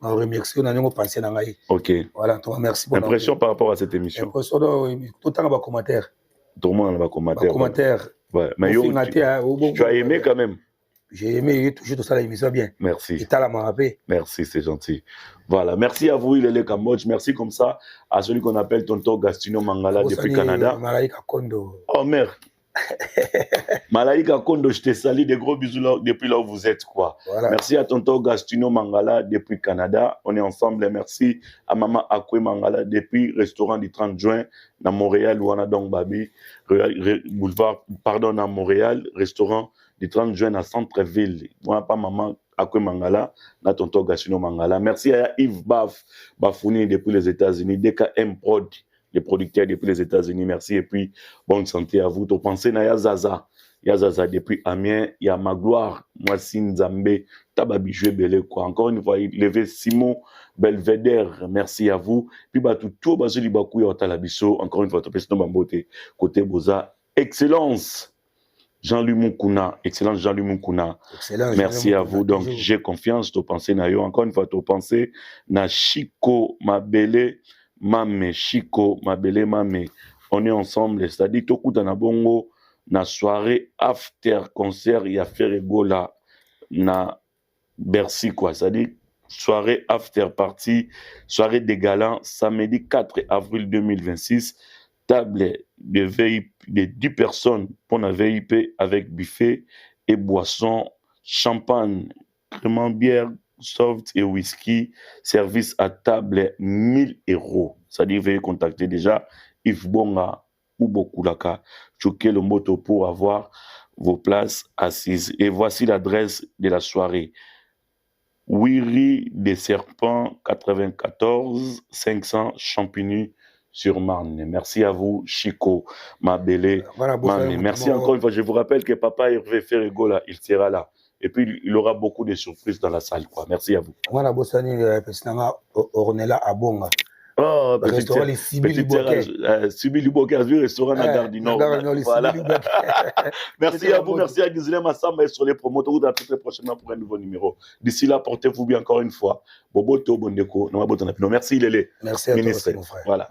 On remercie, on a pensé dans l'aïe. Ok. Voilà, toi, merci pour l'impression par rapport à cette émission. Impression, tout le temps, on va commentaire. Tout le monde va commentaire. Ouais. Mais tu as aimé quand même. J'ai aimé toujours tout ça, l'émission bien. Merci. Et t'as la marapé. Merci, c'est gentil. Voilà, merci à vous, Ilele Cambodge. Merci comme ça à celui qu'on appelle Tonton Gastino Mangala depuis Canada. Malaika Kondo. Oh merde. Malaika Kondo, je te salue, des gros bisous là, depuis là où vous êtes, quoi. Voilà. Merci à Tonton Gastino Mangala depuis Canada. On est ensemble. Merci à Maman Akwe Mangala depuis restaurant du 30 juin à Montréal, où on a donc Babi, boulevard, pardon, à Montréal, restaurant du 30 juin à Centre-Ville. Moi, pas Maman Akwe Mangala, na Tonton Gastino Mangala. Merci à Yves Bafouni depuis les États-Unis, DKM Prod, les producteurs depuis les États-Unis. Merci et puis bonne santé à vous. Tu pensez à Yazaza depuis Amiens, il y a Magloire, Moissine Zambé, Tababi Joué Belé, quoi. Encore une fois, il levé Simon Belvedere, merci à vous. Puis tout Basili Bakou et Otalabiso, encore une fois, tu peux Bambote, côté Boza, excellence. Jean-Louis Moukouna, excellent Jean-Louis Moukouna. Merci à vous. Donc, j'ai confiance. Tu pensez na yo. Encore une fois, tu pensez na Chico Mabele Mame. Chico Mabele Mame. On est ensemble. C'est-à-dire, tout coup na bongo na soirée after concert. Il y a Ferregola na Bercy quoi. C'est-à-dire soirée after party, soirée des galants, samedi 4 avril 2026. Table de VIP de 10 personnes pour la VIP avec buffet et boissons, champagne, crément bière, soft et whisky, service à table 1000 €. C'est-à-dire, veuillez contacter déjà Yves Bonga ou Bokulaka, choquer le moto pour avoir vos places assises. Et voici l'adresse de la soirée. Wiri des Serpents, 94 500 Champigny-sur-Marne. Merci à vous, Chico, Mabele. Voilà, merci encore une fois. Je vous rappelle que Papa Hervé Ferregola, il sera là. Et puis, il aura beaucoup de surprises dans la salle, quoi. Merci à vous. Voilà, Bossani, Ornella Abonga. Oh, restaurant les Sibyl Liboké, restaurant à Gare du Nord. Voilà. Merci à vous, merci à Gisèle Massamba sur les promoteurs. Vous très prochainement pour un nouveau numéro. D'ici là, portez-vous bien encore une fois. Bobo To Bondeko. Merci Lélé. Merci à toi aussi, mon frère. Voilà.